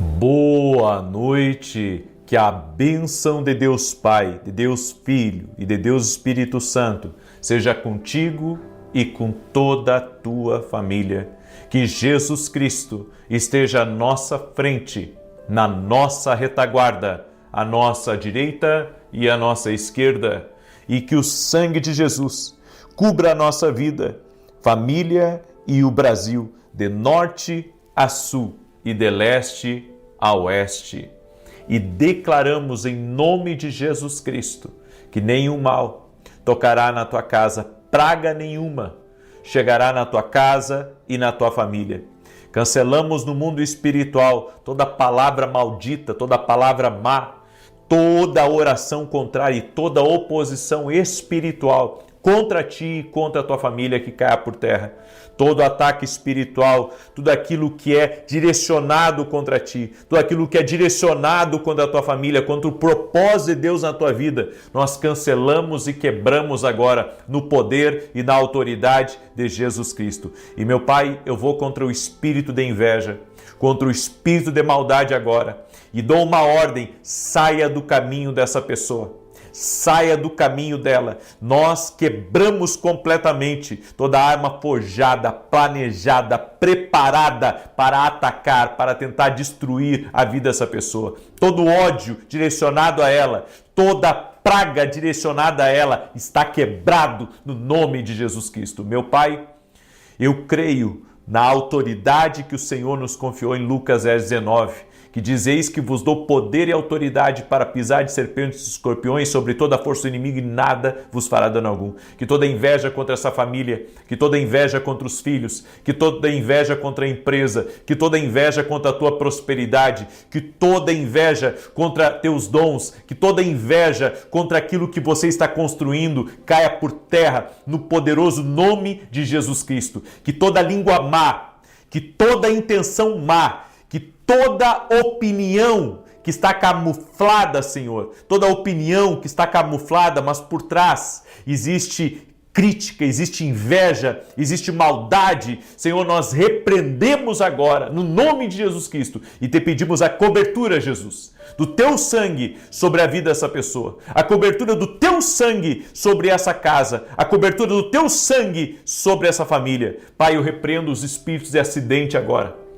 Boa noite, que a bênção de Deus Pai, de Deus Filho e de Deus Espírito Santo seja contigo e com toda a tua família. Que Jesus Cristo esteja à nossa frente, na nossa retaguarda, à nossa direita e à nossa esquerda, e que o sangue de Jesus cubra a nossa vida, família e o Brasil, de norte a sul e de leste a oeste. E declaramos em nome de Jesus Cristo que nenhum mal tocará na tua casa, praga nenhuma chegará na tua casa e na tua família. Cancelamos no mundo espiritual toda palavra maldita, toda palavra má, toda oração contrária e toda oposição espiritual contra ti e contra a tua família que caia por terra. Todo ataque espiritual, tudo aquilo que é direcionado contra ti, tudo aquilo que é direcionado contra a tua família, contra o propósito de Deus na tua vida, nós cancelamos e quebramos agora no poder e na autoridade de Jesus Cristo. E meu Pai, eu vou contra o espírito de inveja, contra o espírito de maldade agora, e dou uma ordem: saia do caminho dessa pessoa. Saia do caminho dela. Nós quebramos completamente toda arma forjada, planejada, preparada para atacar, para tentar destruir a vida dessa pessoa. Todo ódio direcionado a ela, toda praga direcionada a ela está quebrado no nome de Jesus Cristo. Meu Pai, eu creio na autoridade que o Senhor nos confiou em Lucas 19, que diz: eis que vos dou poder e autoridade para pisar de serpentes e escorpiões sobre toda a força do inimigo e nada vos fará dano algum. Que toda inveja contra essa família, que toda inveja contra os filhos, que toda inveja contra a empresa, que toda inveja contra a tua prosperidade, que toda inveja contra teus dons, que toda inveja contra aquilo que você está construindo caia por terra no poderoso nome de Jesus Cristo. Que toda língua má, que toda intenção má, que toda opinião que está camuflada, Senhor, toda opinião que está camuflada, mas por trás existe crítica, existe inveja, existe maldade, Senhor, nós repreendemos agora, no nome de Jesus Cristo, e te pedimos a cobertura, Jesus, do teu sangue sobre a vida dessa pessoa, a cobertura do teu sangue sobre essa casa, a cobertura do teu sangue sobre essa família. Pai, eu repreendo os espíritos de acidente agora.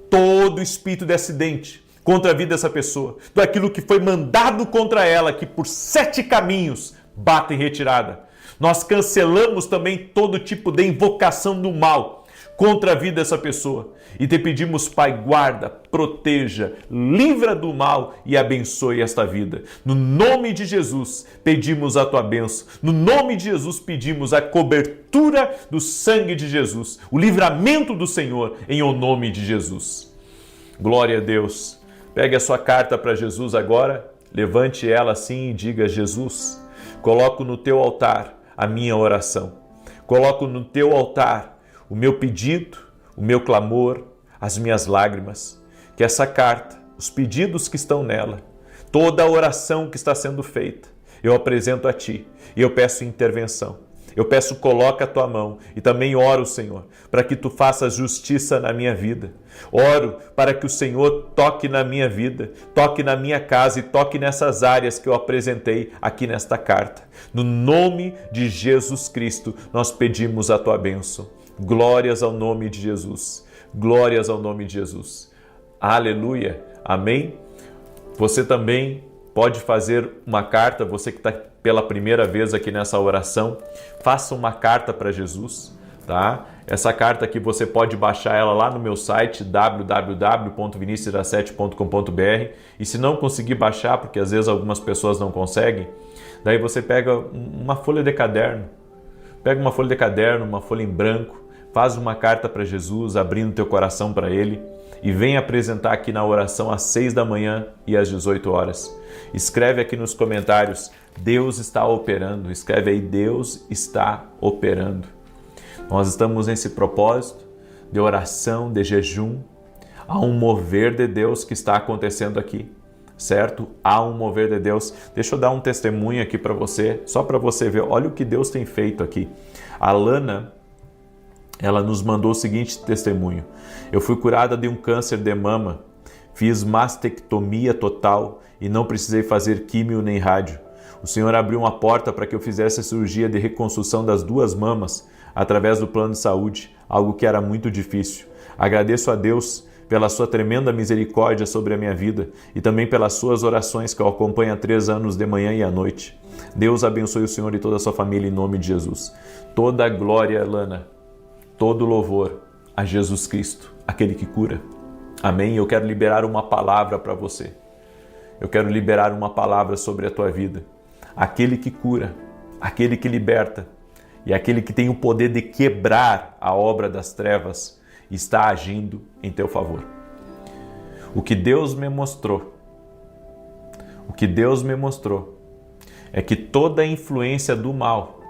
Todo espírito de acidente contra a vida dessa pessoa, tudo aquilo que foi mandado contra ela, que por 7 caminhos bate em retirada. Nós cancelamos também todo tipo de invocação do mal contra a vida dessa pessoa. E te pedimos, Pai, guarda, proteja, livra do mal e abençoe esta vida. No nome de Jesus, pedimos a tua bênção. No nome de Jesus, pedimos a cobertura do sangue de Jesus, o livramento do Senhor, em o nome de Jesus. Glória a Deus. Pegue a sua carta para Jesus agora, levante ela assim e diga: Jesus, coloco no teu altar a minha oração. Coloco no teu altar o meu pedido, o meu clamor, as minhas lágrimas. Que essa carta, os pedidos que estão nela, toda a oração que está sendo feita, eu apresento a ti e eu peço intervenção. Eu peço, coloca a tua mão, e também oro, Senhor, para que tu faças justiça na minha vida. Oro para que o Senhor toque na minha vida, toque na minha casa e toque nessas áreas que eu apresentei aqui nesta carta. No nome de Jesus Cristo, nós pedimos a tua bênção. Glórias ao nome de Jesus. Glórias ao nome de Jesus. Aleluia. Amém? Você também pode fazer uma carta, você que está pela primeira vez aqui nessa oração, faça uma carta para Jesus, tá? Essa carta aqui você pode baixar ela lá no meu site www.vinicius17.com.br, e se não conseguir baixar, porque às vezes algumas pessoas não conseguem, daí você pega uma folha de caderno, uma folha em branco, faz uma carta para Jesus, abrindo teu coração para Ele, e vem apresentar aqui na oração às 6 da manhã e às 18 horas. Escreve aqui nos comentários: Deus está operando. Escreve aí: Deus está operando. Nós estamos nesse propósito de oração, de jejum. Há um mover de Deus que está acontecendo aqui, certo? Há um mover de Deus. Deixa eu dar um testemunho aqui para você, só para você ver. Olha o que Deus tem feito aqui. A Lana, ela nos mandou o seguinte testemunho: eu fui curada de um câncer de mama fiz mastectomia total e não precisei fazer químio nem rádio. O Senhor abriu uma porta para que eu fizesse a cirurgia de reconstrução das 2 mamas através do plano de saúde, algo que era muito difícil. Agradeço a Deus pela sua tremenda misericórdia sobre a minha vida e também pelas suas orações que eu acompanho há 3 anos de manhã e à noite. Deus abençoe o Senhor e toda a sua família em nome de Jesus. Toda a glória, Lana, todo louvor a Jesus Cristo, aquele que cura. Amém? Eu quero liberar uma palavra para você. Eu quero liberar uma palavra sobre a tua vida. Aquele que cura, aquele que liberta e aquele que tem o poder de quebrar a obra das trevas está agindo em teu favor. O que Deus me mostrou é que toda a influência do mal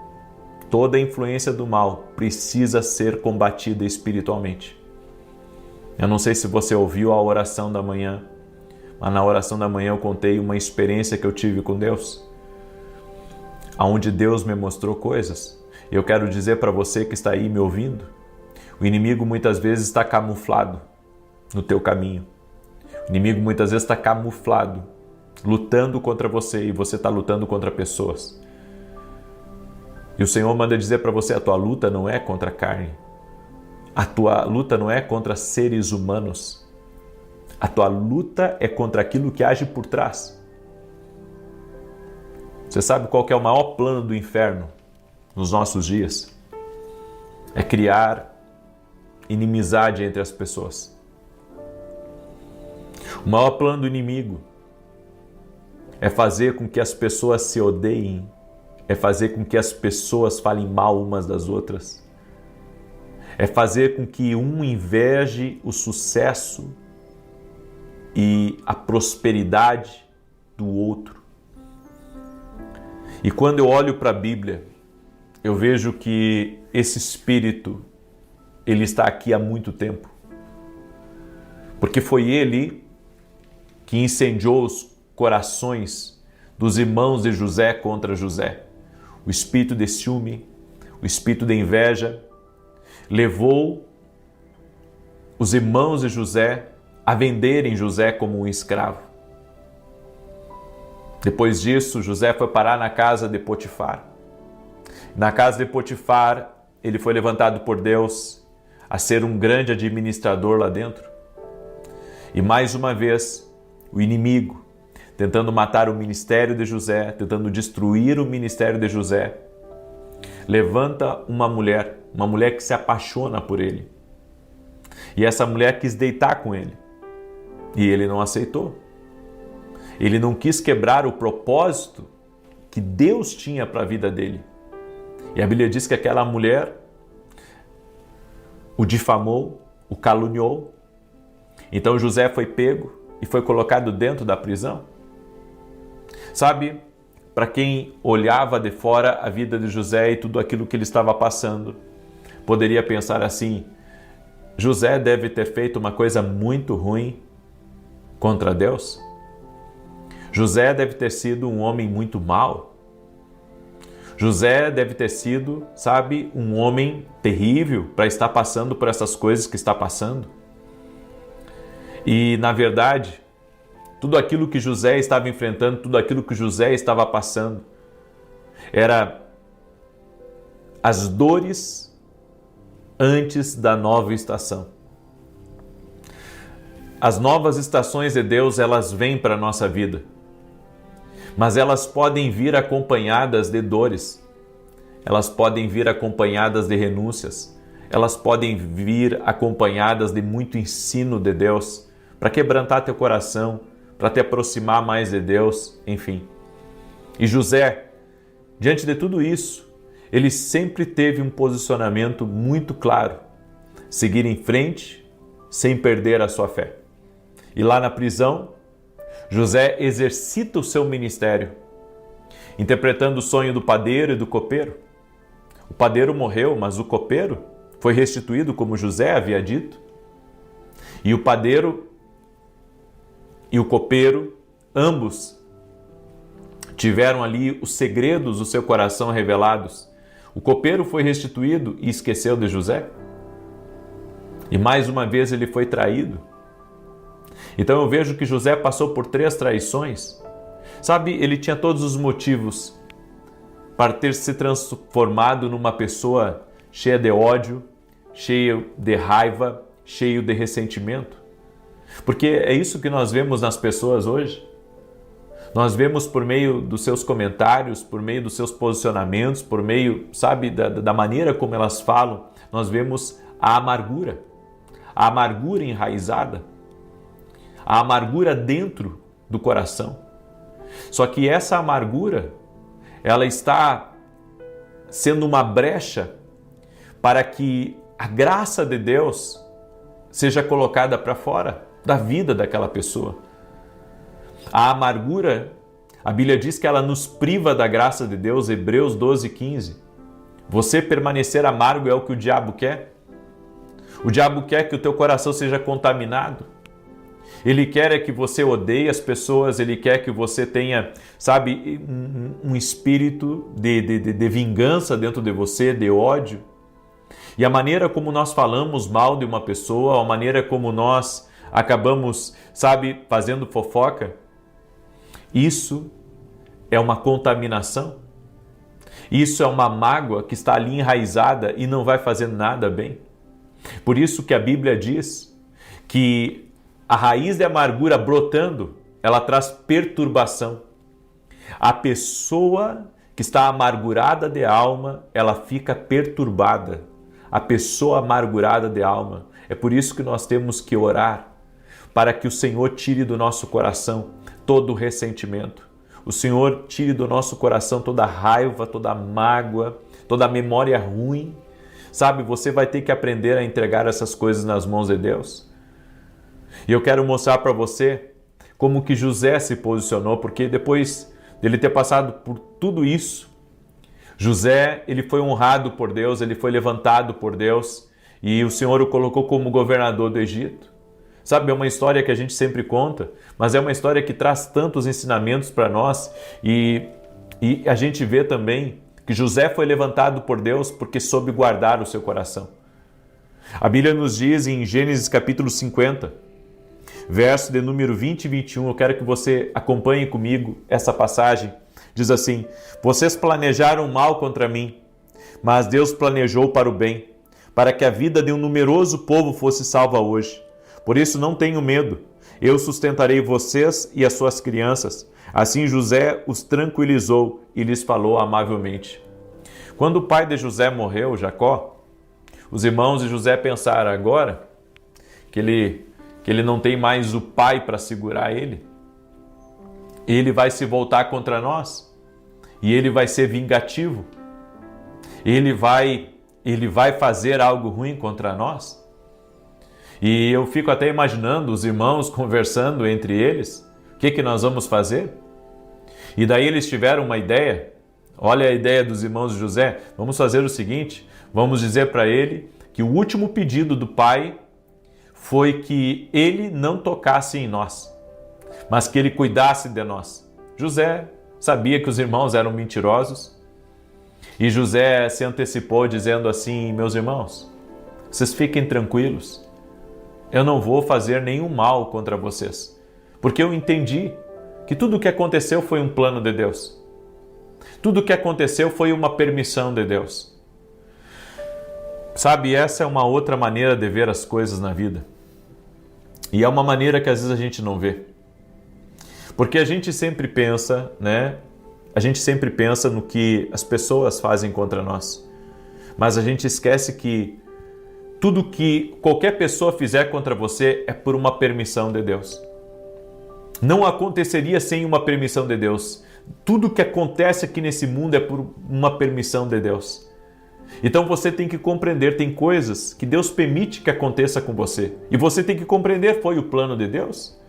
precisa ser combatida espiritualmente. Eu não sei se você ouviu a oração da manhã, mas na oração da manhã eu contei uma experiência que eu tive com Deus, onde Deus me mostrou coisas. Eu quero dizer para você que está aí me ouvindo, o inimigo muitas vezes está camuflado no teu caminho. O inimigo muitas vezes está camuflado, lutando contra você e você está lutando contra pessoas. E o Senhor manda dizer para você, a tua luta não é contra a carne. A tua luta não é contra seres humanos. A tua luta é contra aquilo que age por trás. Você sabe qual que é o maior plano do inferno nos nossos dias? É criar inimizade entre as pessoas. O maior plano do inimigo é fazer com que as pessoas se odeiem, é fazer com que as pessoas falem mal umas das outras, é fazer com que um inveje o sucesso e a prosperidade do outro. E quando eu olho para a Bíblia, eu vejo que esse espírito, ele está aqui há muito tempo. Porque foi ele que incendiou os corações dos irmãos de José contra José. O espírito de ciúme, o espírito de inveja, levou os irmãos de José a venderem José como um escravo. Depois disso, José foi parar na casa de Potifar. Na casa de Potifar, ele foi levantado por Deus a ser um grande administrador lá dentro. E mais uma vez, o inimigo, tentando matar o ministério de José, tentando destruir o ministério de José, levanta uma mulher que se apaixona por ele. E essa mulher quis deitar com ele. E ele não aceitou. Ele não quis quebrar o propósito que Deus tinha para a vida dele. E a Bíblia diz que aquela mulher o difamou, o caluniou. Então José foi pego e foi colocado dentro da prisão. Sabe, para quem olhava de fora a vida de José e tudo aquilo que ele estava passando, poderia pensar assim: José deve ter feito uma coisa muito ruim contra Deus. José deve ter sido um homem muito mau. José deve ter sido, sabe, um homem terrível para estar passando por essas coisas que está passando. E, na verdade, tudo aquilo que José estava enfrentando, tudo aquilo que José estava passando, era as dores antes da nova estação. As novas estações de Deus, elas vêm para a nossa vida. Mas elas podem vir acompanhadas de dores, elas podem vir acompanhadas de renúncias, elas podem vir acompanhadas de muito ensino de Deus, para quebrantar teu coração, para te aproximar mais de Deus, enfim. E José, diante de tudo isso, ele sempre teve um posicionamento muito claro, seguir em frente sem perder a sua fé. E lá na prisão, José exercita o seu ministério, interpretando o sonho do padeiro e do copeiro. O padeiro morreu, mas o copeiro foi restituído, como José havia dito. E o padeiro e o copeiro, ambos, tiveram ali os segredos do seu coração revelados. O copeiro foi restituído e esqueceu de José. E mais uma vez ele foi traído. Então eu vejo que José passou por 3 traições. Sabe, ele tinha todos os motivos para ter se transformado numa pessoa cheia de ódio, cheio de raiva, cheio de ressentimento. Porque é isso que nós vemos nas pessoas hoje. Nós vemos por meio dos seus comentários, por meio dos seus posicionamentos, por meio, sabe, da maneira como elas falam, nós vemos a amargura enraizada, a amargura dentro do coração. Só que essa amargura, ela está sendo uma brecha para que a graça de Deus seja colocada para fora da vida daquela pessoa. A amargura, a Bíblia diz que ela nos priva da graça de Deus, Hebreus 12:15. Você permanecer amargo é o que o diabo quer. O diabo quer que o teu coração seja contaminado. Ele quer é que você odeie as pessoas, ele quer que você tenha, sabe, um espírito de vingança dentro de você, de ódio. E a maneira como nós falamos mal de uma pessoa, a maneira como nós acabamos, sabe, fazendo fofoca, isso é uma contaminação. Isso é uma mágoa que está ali enraizada e não vai fazer nada bem. Por isso que a Bíblia diz que a raiz de amargura brotando, ela traz perturbação. A pessoa que está amargurada de alma, ela fica perturbada. A pessoa amargurada de alma. É por isso que nós temos que orar para que o Senhor tire do nosso coração todo o ressentimento. O Senhor tire do nosso coração toda a raiva, toda a mágoa, toda a memória ruim. Sabe, você vai ter que aprender a entregar essas coisas nas mãos de Deus. E eu quero mostrar para você como que José se posicionou, porque depois dele ter passado por tudo isso, José, ele foi honrado por Deus, ele foi levantado por Deus e o Senhor o colocou como governador do Egito. Sabe, é uma história que a gente sempre conta, mas é uma história que traz tantos ensinamentos para nós e a gente vê também que José foi levantado por Deus porque soube guardar o seu coração. A Bíblia nos diz em Gênesis capítulo 50, verso de número 20 e 21, eu quero que você acompanhe comigo essa passagem. Diz assim: vocês planejaram mal contra mim, mas Deus planejou para o bem, para que a vida de um numeroso povo fosse salva hoje. Por isso não tenho medo, eu sustentarei vocês e as suas crianças. Assim José os tranquilizou e lhes falou amavelmente. Quando o pai de José morreu, Jacó, os irmãos de José pensaram agora que ele não tem mais o pai para segurar ele vai se voltar contra nós e ele vai ser vingativo, ele vai fazer algo ruim contra nós. E eu fico até imaginando os irmãos conversando entre eles, o que nós vamos fazer? E daí eles tiveram uma ideia, olha a ideia dos irmãos de José, vamos fazer o seguinte, vamos dizer para ele que o último pedido do pai foi que ele não tocasse em nós, mas que ele cuidasse de nós. José sabia que os irmãos eram mentirosos e José se antecipou dizendo assim: meus irmãos, vocês fiquem tranquilos, eu não vou fazer nenhum mal contra vocês, porque eu entendi que tudo o que aconteceu foi um plano de Deus. Tudo o que aconteceu foi uma permissão de Deus. Sabe, essa é uma outra maneira de ver as coisas na vida. E é uma maneira que às vezes a gente não vê. Porque a gente sempre pensa, né? A gente sempre pensa no que as pessoas fazem contra nós. Mas a gente esquece que tudo que qualquer pessoa fizer contra você é por uma permissão de Deus. Não aconteceria sem uma permissão de Deus. Tudo que acontece aqui nesse mundo é por uma permissão de Deus. Então você tem que compreender, tem coisas que Deus permite que aconteça com você. E você tem que compreender, foi o plano de Deus.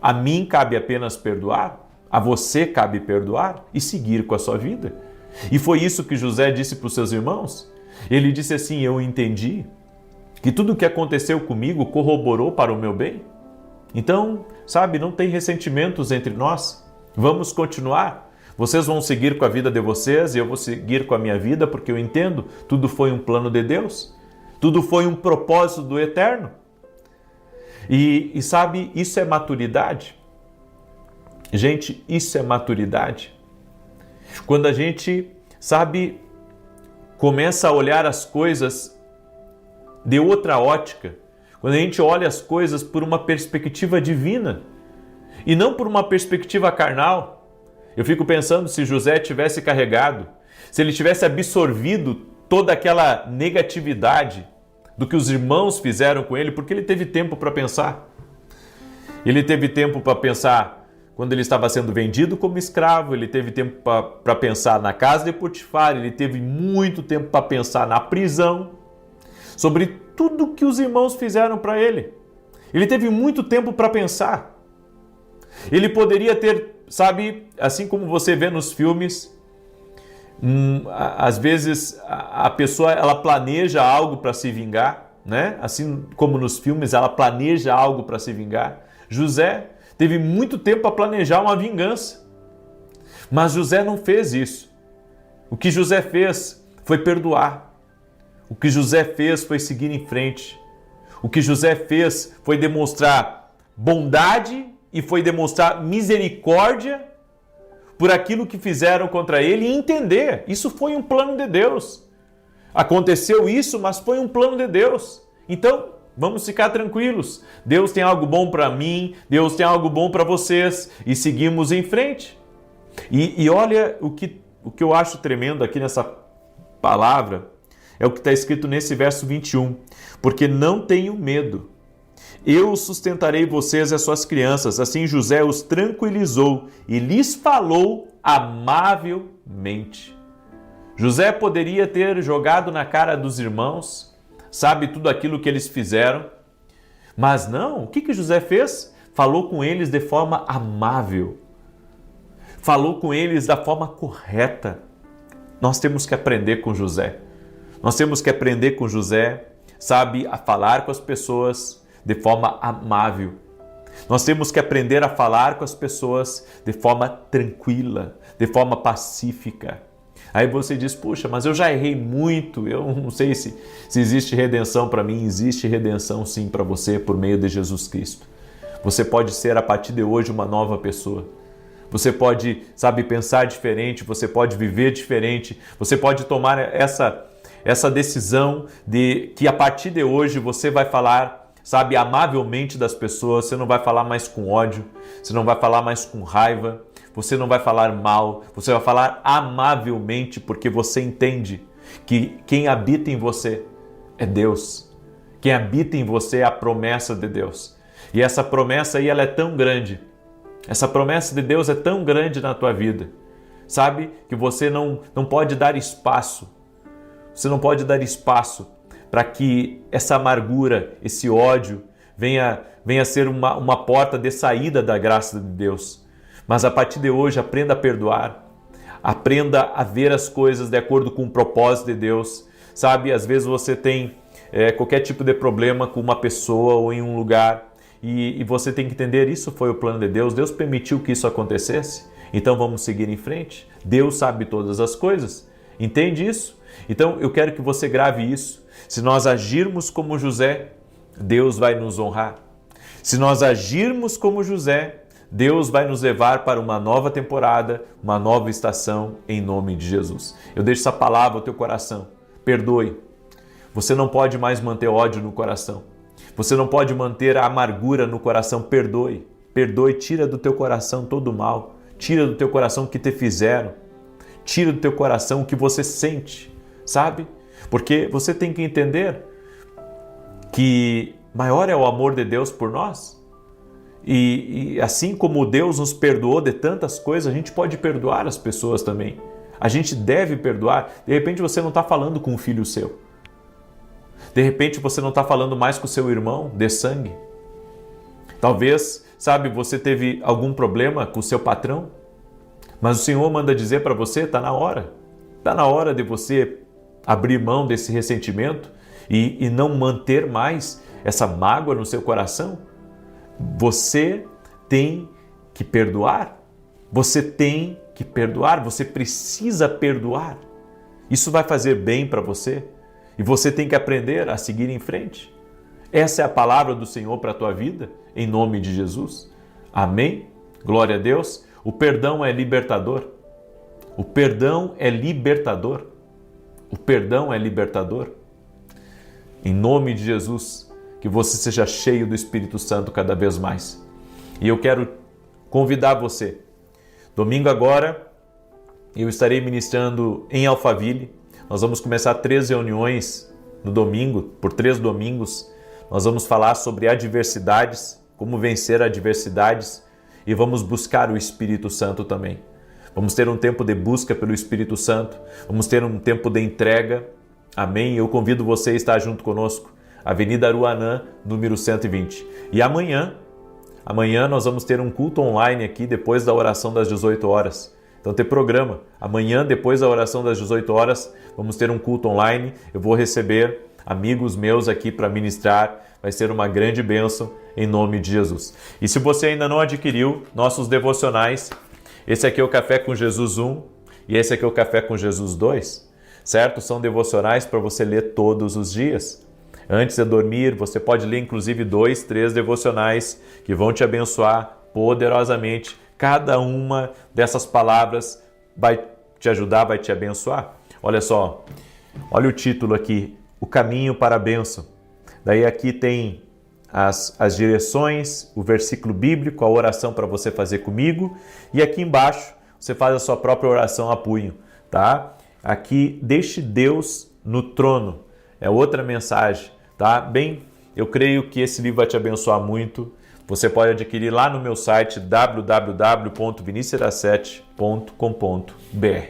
A mim cabe apenas perdoar, a você cabe perdoar e seguir com a sua vida. E foi isso que José disse para os seus irmãos. Ele disse assim: eu entendi que tudo o que aconteceu comigo corroborou para o meu bem. Então, sabe, não tem ressentimentos entre nós. Vamos continuar. Vocês vão seguir com a vida de vocês e eu vou seguir com a minha vida, porque eu entendo, tudo foi um plano de Deus. Tudo foi um propósito do Eterno. E sabe, isso é maturidade. Gente, isso é maturidade. Quando a gente, sabe, começa a olhar as coisas de outra ótica, quando a gente olha as coisas por uma perspectiva divina e não por uma perspectiva carnal. Eu fico pensando se José tivesse carregado, se ele tivesse absorvido toda aquela negatividade do que os irmãos fizeram com ele, porque ele teve tempo para pensar. Ele teve tempo para pensar quando ele estava sendo vendido como escravo, ele teve tempo para pensar na casa de Potifar, ele teve muito tempo para pensar na prisão, sobre tudo que os irmãos fizeram para ele. Ele teve muito tempo para pensar. Ele poderia ter, sabe, assim como você vê nos filmes, às vezes a pessoa ela planeja algo para se vingar, né? Assim como nos filmes ela planeja algo para se vingar. José teve muito tempo para planejar uma vingança, mas José não fez isso. O que José fez foi perdoar. O que José fez foi seguir em frente. O que José fez foi demonstrar bondade e foi demonstrar misericórdia por aquilo que fizeram contra ele e entender. Isso foi um plano de Deus. Aconteceu isso, mas foi um plano de Deus. Então, vamos ficar tranquilos. Deus tem algo bom para mim, Deus tem algo bom para vocês e seguimos em frente. E olha o que eu acho tremendo aqui nessa palavra, é o que está escrito nesse verso 21. Porque não tenho medo. Eu sustentarei vocês e as suas crianças. Assim José os tranquilizou e lhes falou amavelmente. José poderia ter jogado na cara dos irmãos, sabe, tudo aquilo que eles fizeram. Mas não, o que José fez? Falou com eles de forma amável. Falou com eles da forma correta. Nós temos que aprender com José. Nós temos que aprender com José, sabe, a falar com as pessoas de forma amável. Nós temos que aprender a falar com as pessoas de forma tranquila, de forma pacífica. Aí você diz, puxa, mas eu já errei muito, eu não sei se existe redenção para mim. Existe redenção sim para você por meio de Jesus Cristo. Você pode ser a partir de hoje uma nova pessoa. Você pode, sabe, pensar diferente, você pode viver diferente, você pode tomar essa decisão de que a partir de hoje você vai falar, sabe, amavelmente das pessoas. Você não vai falar mais com ódio, você não vai falar mais com raiva, você não vai falar mal, você vai falar amavelmente, porque você entende que quem habita em você é Deus. Quem habita em você é a promessa de Deus. E essa promessa aí, ela é tão grande. Essa promessa de Deus é tão grande na tua vida, sabe, que você não pode dar espaço. Você não pode dar espaço para que essa amargura, esse ódio, venha ser uma porta de saída da graça de Deus. Mas a partir de hoje, aprenda a perdoar. Aprenda a ver as coisas de acordo com o propósito de Deus. Sabe, às vezes você tem qualquer tipo de problema com uma pessoa ou em um lugar e você tem que entender, isso foi o plano de Deus. Deus permitiu que isso acontecesse. Então vamos seguir em frente. Deus sabe todas as coisas. Entende isso? Então eu quero que você grave isso. Se nós agirmos como José, Deus vai nos honrar. Se nós agirmos como José, Deus vai nos levar para uma nova temporada, uma nova estação, em nome de Jesus. Eu deixo essa palavra ao teu coração. Perdoe. Você não pode mais manter ódio no coração. Você não pode manter a amargura no coração. Perdoe. Perdoe, tira do teu coração todo o mal. Tira do teu coração o que te fizeram. Tira do teu coração o que você sente, sabe? Porque você tem que entender que maior é o amor de Deus por nós. E assim como Deus nos perdoou de tantas coisas, a gente pode perdoar as pessoas também. A gente deve perdoar. De repente você não está falando com um filho seu. De repente você não está falando mais com o seu irmão de sangue. Talvez, sabe, você teve algum problema com o seu patrão. Mas o Senhor manda dizer para você, está na hora. Está na hora de você abrir mão desse ressentimento e não manter mais essa mágoa no seu coração. Você tem que perdoar. Você tem que perdoar. Você precisa perdoar. Isso vai fazer bem para você. E você tem que aprender a seguir em frente. Essa é a palavra do Senhor para a tua vida, em nome de Jesus. Amém? Glória a Deus. O perdão é libertador. O perdão é libertador. O perdão é libertador. Em nome de Jesus, que você seja cheio do Espírito Santo cada vez mais. E eu quero convidar você. Domingo agora, eu estarei ministrando em Alphaville. Nós vamos começar 3 reuniões no domingo, por 3 domingos. Nós vamos falar sobre adversidades, como vencer adversidades, e vamos buscar o Espírito Santo também. Vamos ter um tempo de busca pelo Espírito Santo, vamos ter um tempo de entrega. Amém? Eu convido você a estar junto conosco. Avenida Aruanã, número 120. E amanhã nós vamos ter um culto online aqui depois da oração das 18 horas. Então tem programa. Amanhã, depois da oração das 18 horas, vamos ter um culto online. Eu vou receber amigos meus aqui para ministrar. Vai ser uma grande bênção em nome de Jesus. E se você ainda não adquiriu nossos devocionais, esse aqui é o Café com Jesus 1 e esse aqui é o Café com Jesus 2, certo? São devocionais para você ler todos os dias. Antes de dormir, você pode ler inclusive 2, 3 devocionais que vão te abençoar poderosamente. Cada uma dessas palavras vai te ajudar, vai te abençoar. Olha só, olha o título aqui, O Caminho para a Bênção. Daí aqui tem as direções, o versículo bíblico, a oração para você fazer comigo. E aqui embaixo você faz a sua própria oração a punho, tá? Aqui, deixe Deus no trono. É outra mensagem, tá? Bem, eu creio que esse livro vai te abençoar muito. Você pode adquirir lá no meu site www.vinicius7.com.br.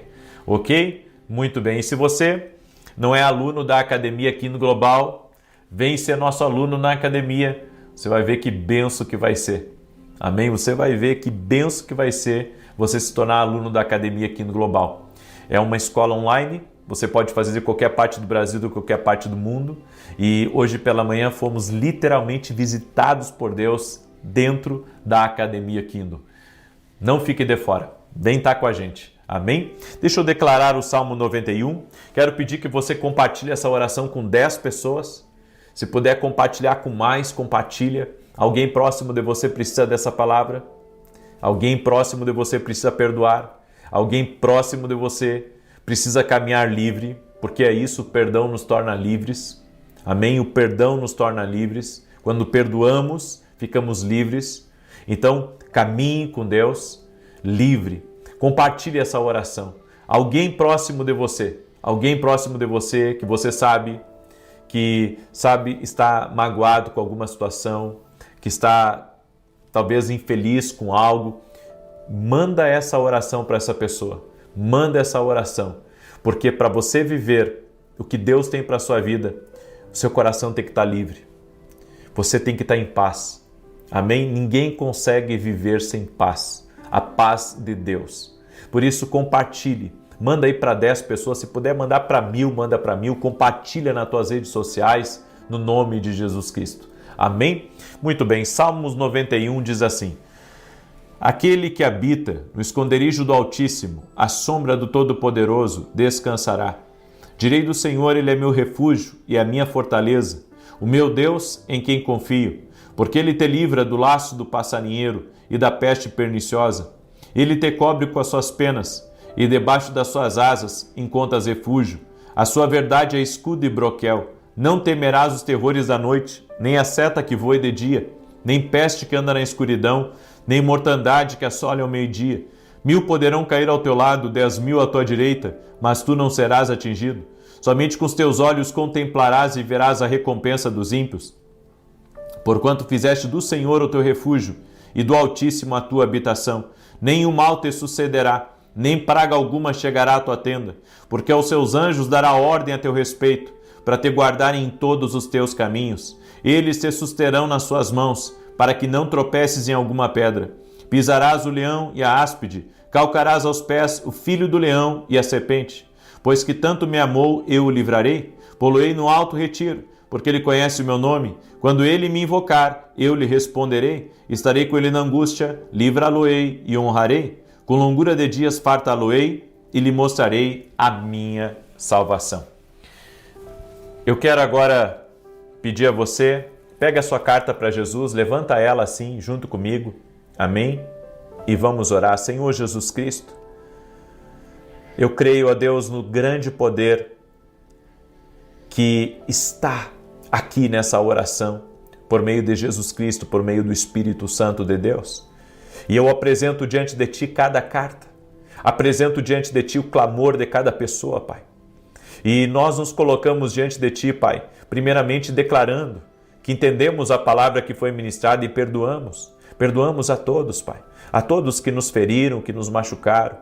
Ok? Muito bem. E se você não é aluno da Academia Quino Global, vem ser nosso aluno na academia. Você vai ver que benção que vai ser. Amém? Você vai ver que benção que vai ser você se tornar aluno da Academia Quino Global. É uma escola online. Você pode fazer de qualquer parte do Brasil, de qualquer parte do mundo. E hoje pela manhã fomos literalmente visitados por Deus dentro da Academia Kindle. Não fique de fora. Vem estar com a gente. Amém? Deixa eu declarar o Salmo 91. Quero pedir que você compartilhe essa oração com 10 pessoas. Se puder compartilhar com mais, compartilha. Alguém próximo de você precisa dessa palavra. Alguém próximo de você precisa perdoar. Alguém próximo de você precisa caminhar livre, porque é isso, o perdão nos torna livres. Amém? O perdão nos torna livres. Quando perdoamos, ficamos livres. Então, caminhe com Deus livre. Compartilhe essa oração. Alguém próximo de você que você sabe está magoado com alguma situação, que está talvez infeliz com algo, manda essa oração para essa pessoa. Manda essa oração, porque para você viver o que Deus tem para a sua vida, o seu coração tem que estar livre. Você tem que estar em paz. Amém? Ninguém consegue viver sem paz. A paz de Deus. Por isso, compartilhe. Manda aí para 10 pessoas. Se puder mandar para 1000, manda para 1000. Compartilha nas tuas redes sociais, no nome de Jesus Cristo. Amém? Muito bem. Salmos 91 diz assim: Aquele que habita no esconderijo do Altíssimo, à sombra do Todo-Poderoso, descansará. Direi do Senhor, Ele é meu refúgio e a minha fortaleza, o meu Deus em quem confio, porque Ele te livra do laço do passarinheiro e da peste perniciosa. Ele te cobre com as suas penas, e debaixo das suas asas encontras refúgio. A sua verdade é escudo e broquel. Não temerás os terrores da noite, nem a seta que voe de dia, nem peste que anda na escuridão, nem mortandade que assole ao meio-dia. 1000 poderão cair ao teu lado, 10.000 à tua direita, mas tu não serás atingido. Somente com os teus olhos contemplarás e verás a recompensa dos ímpios. Porquanto fizeste do Senhor o teu refúgio e do Altíssimo a tua habitação, nenhum mal te sucederá, nem praga alguma chegará à tua tenda, porque aos seus anjos dará ordem a teu respeito, para te guardarem em todos os teus caminhos. Eles te susterão nas suas mãos, para que não tropeces em alguma pedra. Pisarás o leão e a áspide, calcarás aos pés o filho do leão e a serpente. Pois que tanto me amou, eu o livrarei, pô-lo-ei no alto retiro, porque ele conhece o meu nome. Quando ele me invocar, eu lhe responderei. Estarei com ele na angústia, livrá-lo-ei e honrarei. Com longura de dias fartá-lo-ei e lhe mostrarei a minha salvação. Eu quero agora pedir a você pega a sua carta para Jesus, levanta ela assim junto comigo, amém? E vamos orar. Senhor Jesus Cristo, eu creio, ó Deus, no grande poder que está aqui nessa oração, por meio de Jesus Cristo, por meio do Espírito Santo de Deus. E eu apresento diante de Ti cada carta, apresento diante de Ti o clamor de cada pessoa, Pai. E nós nos colocamos diante de Ti, Pai, primeiramente declarando que entendemos a palavra que foi ministrada e perdoamos. Perdoamos a todos, Pai, a todos que nos feriram, que nos machucaram.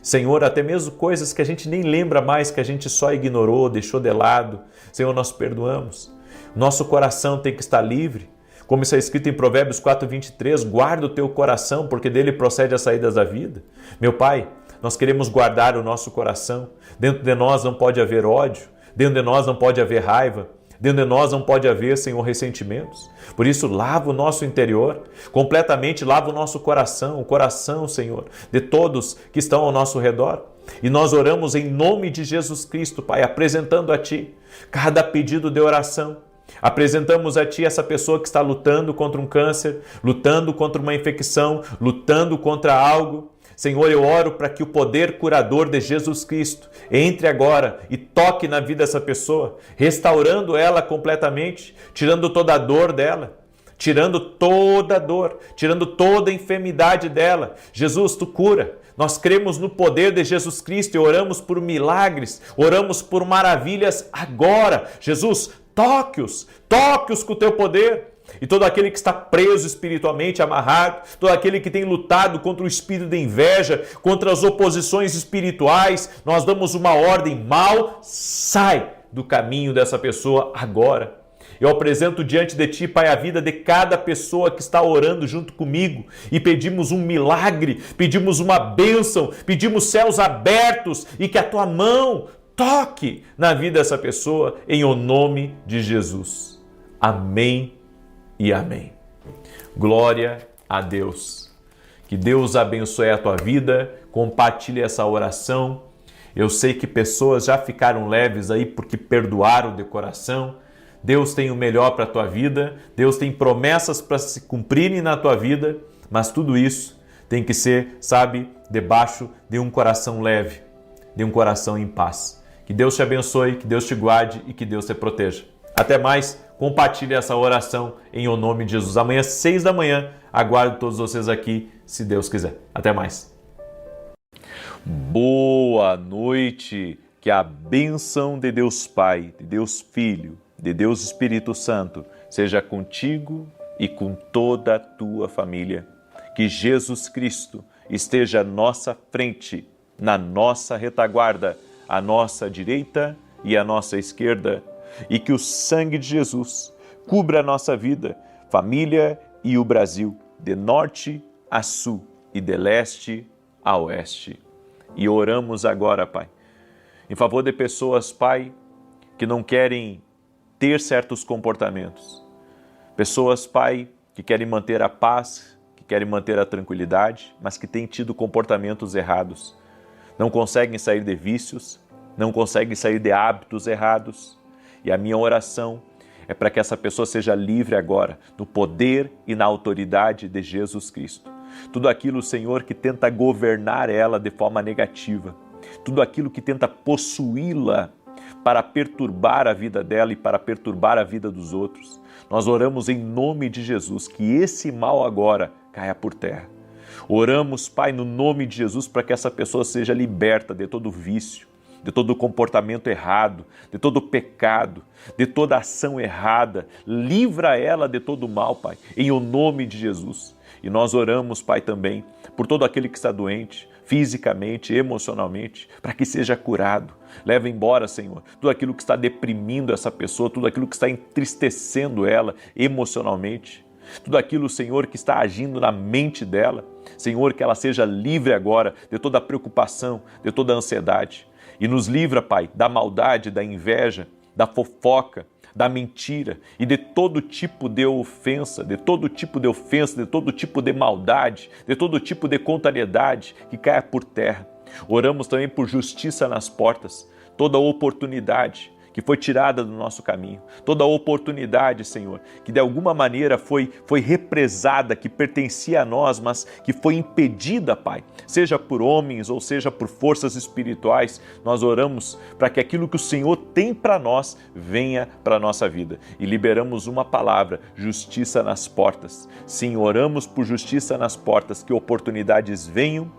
Senhor, até mesmo coisas que a gente nem lembra mais, que a gente só ignorou, deixou de lado. Senhor, nós perdoamos. Nosso coração tem que estar livre. Como está escrito em Provérbios 4:23, guarda o teu coração, porque dele procede as saídas da vida. Meu Pai, nós queremos guardar o nosso coração. Dentro de nós não pode haver ódio, dentro de nós não pode haver raiva, dentro de nós não pode haver, Senhor, ressentimentos. Por isso, lava o nosso interior, completamente lava o nosso coração, o coração, Senhor, de todos que estão ao nosso redor. E nós oramos em nome de Jesus Cristo, Pai, apresentando a Ti cada pedido de oração. Apresentamos a Ti essa pessoa que está lutando contra um câncer, lutando contra uma infecção, lutando contra algo. Senhor, eu oro para que o poder curador de Jesus Cristo entre agora e toque na vida dessa pessoa, restaurando ela completamente, tirando toda a dor dela, tirando toda a dor, tirando toda a enfermidade dela. Jesus, Tu cura. Nós cremos no poder de Jesus Cristo e oramos por milagres, oramos por maravilhas agora. Jesus, toque-os com o Teu poder. E todo aquele que está preso espiritualmente, amarrado, todo aquele que tem lutado contra o espírito de inveja, contra as oposições espirituais, nós damos uma ordem: mal, sai do caminho dessa pessoa agora. Eu apresento diante de Ti, Pai, a vida de cada pessoa que está orando junto comigo e pedimos um milagre, pedimos uma bênção, pedimos céus abertos e que a Tua mão toque na vida dessa pessoa em o nome de Jesus. Amém e amém. Glória a Deus. Que Deus abençoe a tua vida, compartilhe essa oração. Eu sei que pessoas já ficaram leves aí porque perdoaram de coração. Deus tem o melhor para a tua vida, Deus tem promessas para se cumprirem na tua vida, mas tudo isso tem que ser, sabe, debaixo de um coração leve, de um coração em paz. Que Deus te abençoe, que Deus te guarde e que Deus te proteja. Até mais, compartilhe essa oração em o nome de Jesus. Amanhã, 6 da manhã, aguardo todos vocês aqui, se Deus quiser. Até mais. Boa noite, que a bênção de Deus Pai, de Deus Filho, de Deus Espírito Santo seja contigo e com toda a tua família. Que Jesus Cristo esteja à nossa frente, na nossa retaguarda, à nossa direita e à nossa esquerda. E que o sangue de Jesus cubra a nossa vida, família e o Brasil, de norte a sul e de leste a oeste. E oramos agora, Pai, em favor de pessoas, Pai, que não querem ter certos comportamentos. Pessoas, Pai, que querem manter a paz, que querem manter a tranquilidade, mas que têm tido comportamentos errados. Não conseguem sair de vícios, não conseguem sair de hábitos errados. E a minha oração é para que essa pessoa seja livre agora, no poder e na autoridade de Jesus Cristo. Tudo aquilo, Senhor, que tenta governar ela de forma negativa, tudo aquilo que tenta possuí-la para perturbar a vida dela e para perturbar a vida dos outros, nós oramos em nome de Jesus que esse mal agora caia por terra. Oramos, Pai, no nome de Jesus para que essa pessoa seja liberta de todo vício, de todo comportamento errado, de todo pecado, de toda ação errada. Livra ela de todo mal, Pai, em o nome de Jesus. E nós oramos, Pai, também por todo aquele que está doente, fisicamente, emocionalmente, para que seja curado. Leva embora, Senhor, tudo aquilo que está deprimindo essa pessoa, tudo aquilo que está entristecendo ela emocionalmente, tudo aquilo, Senhor, que está agindo na mente dela. Senhor, que ela seja livre agora de toda preocupação, de toda ansiedade. E nos livra, Pai, da maldade, da inveja, da fofoca, da mentira e de todo tipo de ofensa, de todo tipo de maldade, de todo tipo de contrariedade que caia por terra. Oramos também por justiça nas portas, toda oportunidade que foi tirada do nosso caminho, toda oportunidade, Senhor, que de alguma maneira foi represada, que pertencia a nós, mas que foi impedida, Pai, seja por homens ou seja por forças espirituais, nós oramos para que aquilo que o Senhor tem para nós venha para a nossa vida. E liberamos uma palavra: justiça nas portas. Sim, oramos por justiça nas portas, que oportunidades venham,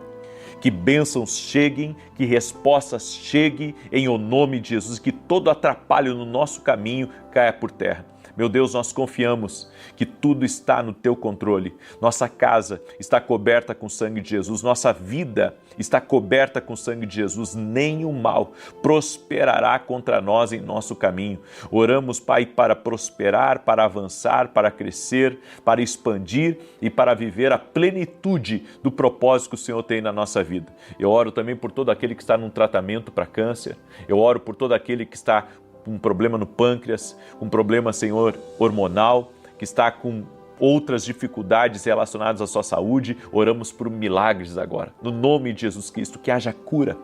que bênçãos cheguem, que respostas cheguem em o nome de Jesus, que todo atrapalho no nosso caminho caia por terra. Meu Deus, nós confiamos que tudo está no Teu controle. Nossa casa está coberta com o sangue de Jesus, nossa vida está coberta com o sangue de Jesus. Nenhum mal prosperará contra nós em nosso caminho. Oramos, Pai, para prosperar, para avançar, para crescer, para expandir e para viver a plenitude do propósito que o Senhor tem na nossa vida. Eu oro também por todo aquele que está num tratamento para câncer. Eu oro por todo aquele que está com um problema no pâncreas, um problema, Senhor, hormonal, que está com outras dificuldades relacionadas à sua saúde. Oramos por milagres agora, no nome de Jesus Cristo, que haja cura.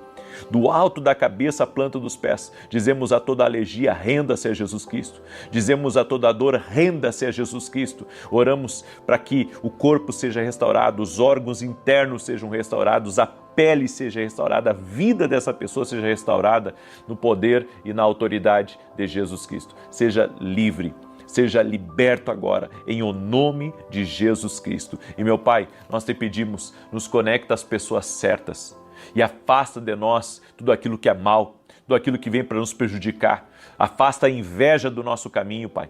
Do alto da cabeça à planta dos pés, dizemos a toda alergia: renda-se a Jesus Cristo. Dizemos a toda dor: renda-se a Jesus Cristo. Oramos para que o corpo seja restaurado, os órgãos internos sejam restaurados, a pele seja restaurada, a vida dessa pessoa seja restaurada no poder e na autoridade de Jesus Cristo. Seja livre, seja liberto agora, em o nome de Jesus Cristo. E meu Pai, nós te pedimos, nos conecta às pessoas certas e afasta de nós tudo aquilo que é mal, tudo aquilo que vem para nos prejudicar. Afasta a inveja do nosso caminho, Pai.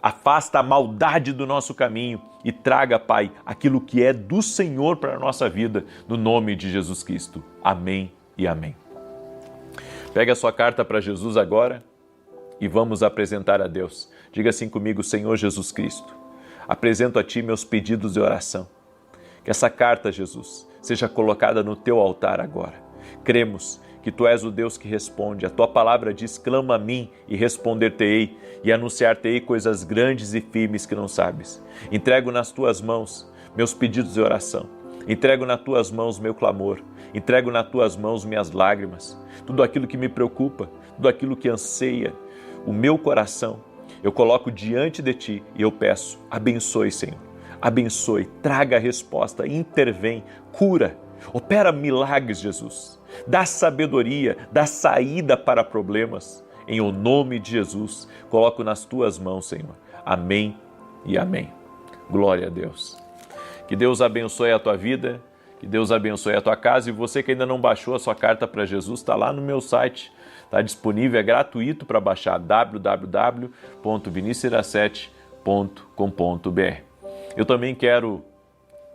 Afasta a maldade do nosso caminho e traga, Pai, aquilo que é do Senhor para a nossa vida, no nome de Jesus Cristo. Amém e amém. Pega a sua carta para Jesus agora e vamos apresentar a Deus. Diga assim comigo: Senhor Jesus Cristo, apresento a Ti meus pedidos de oração. Que essa carta, Jesus, seja colocada no Teu altar agora. Cremos que Tu és o Deus que responde. A Tua palavra diz: clama a mim e responder-te-ei e anunciar-te-ei coisas grandes e firmes que não sabes. Entrego nas Tuas mãos meus pedidos de oração. Entrego nas Tuas mãos meu clamor. Entrego nas Tuas mãos minhas lágrimas. Tudo aquilo que me preocupa, tudo aquilo que anseia o meu coração, eu coloco diante de Ti e eu peço: abençoe, Senhor. Abençoe, traga a resposta, intervém, cura, opera milagres, Jesus. Dá sabedoria, dá saída para problemas. Em o nome de Jesus, coloco nas Tuas mãos, Senhor. Amém e amém. Glória a Deus. Que Deus abençoe a tua vida, que Deus abençoe a tua casa. E você que ainda não baixou a sua carta para Jesus, está lá no meu site. Está disponível, é gratuito para baixar, www.vinicius17.com.br. Eu também quero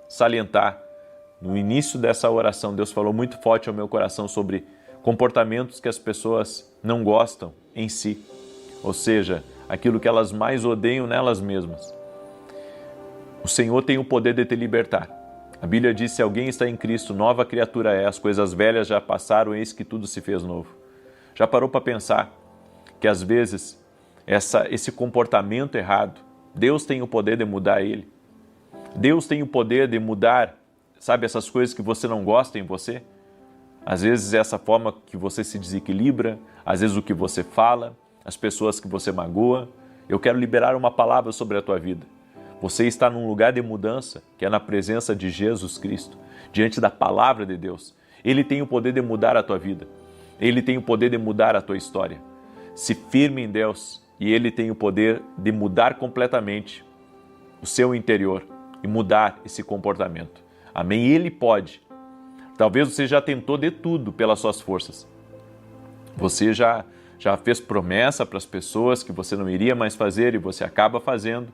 salientar, no início dessa oração, Deus falou muito forte ao meu coração sobre comportamentos que as pessoas não gostam em si, ou seja, aquilo que elas mais odeiam nelas mesmas. O Senhor tem o poder de te libertar. A Bíblia diz: se alguém está em Cristo, nova criatura é, as coisas velhas já passaram, eis que tudo se fez novo. Já parou para pensar que às vezes esse comportamento errado, Deus tem o poder de mudar ele? Deus tem o poder de mudar, sabe, essas coisas que você não gosta em você? Às vezes é essa forma que você se desequilibra, às vezes o que você fala, as pessoas que você magoa. Eu quero liberar uma palavra sobre a tua vida. Você está num lugar de mudança, que é na presença de Jesus Cristo, diante da palavra de Deus. Ele tem o poder de mudar a tua vida. Ele tem o poder de mudar a tua história. Se firme em Deus e Ele tem o poder de mudar completamente o seu interior e mudar esse comportamento. Amém? Ele pode. Talvez você já tentou de tudo pelas suas forças. Você já fez promessa para as pessoas que você não iria mais fazer e você acaba fazendo.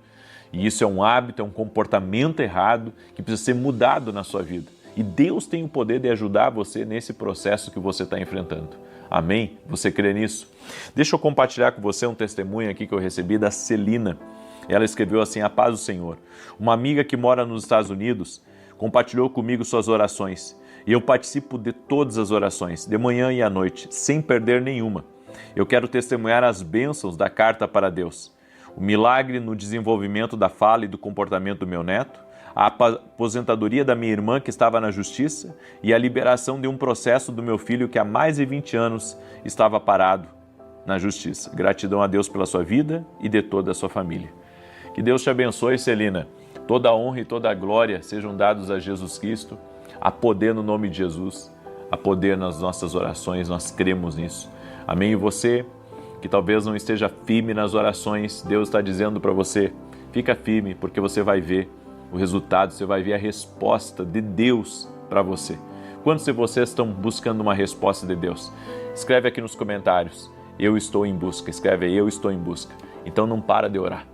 E isso é um hábito, é um comportamento errado que precisa ser mudado na sua vida. E Deus tem o poder de ajudar você nesse processo que você está enfrentando. Amém? Você crê nisso? Deixa eu compartilhar com você um testemunho aqui que eu recebi da Celina. Ela escreveu assim: a paz do Senhor. Uma amiga que mora nos Estados Unidos compartilhou comigo suas orações. E eu participo de todas as orações, de manhã e à noite, sem perder nenhuma. Eu quero testemunhar as bênçãos da carta para Deus. O milagre no desenvolvimento da fala e do comportamento do meu neto, a aposentadoria da minha irmã que estava na justiça e a liberação de um processo do meu filho que há mais de 20 anos estava parado. na justiça. Gratidão a Deus pela sua vida e de toda a sua família. Que Deus te abençoe, Celina. Toda a honra e toda a glória sejam dados a Jesus Cristo. Há poder no nome de Jesus. Há poder nas nossas orações, nós cremos nisso. Amém? E você, que talvez não esteja firme nas orações, Deus está dizendo para você, fica firme, porque você vai ver o resultado, você vai ver a resposta de Deus para você. Quantos de vocês estão buscando uma resposta de Deus? Escreve aqui nos comentários, eu estou em busca. Escreve aí, eu estou em busca. Então não para de orar.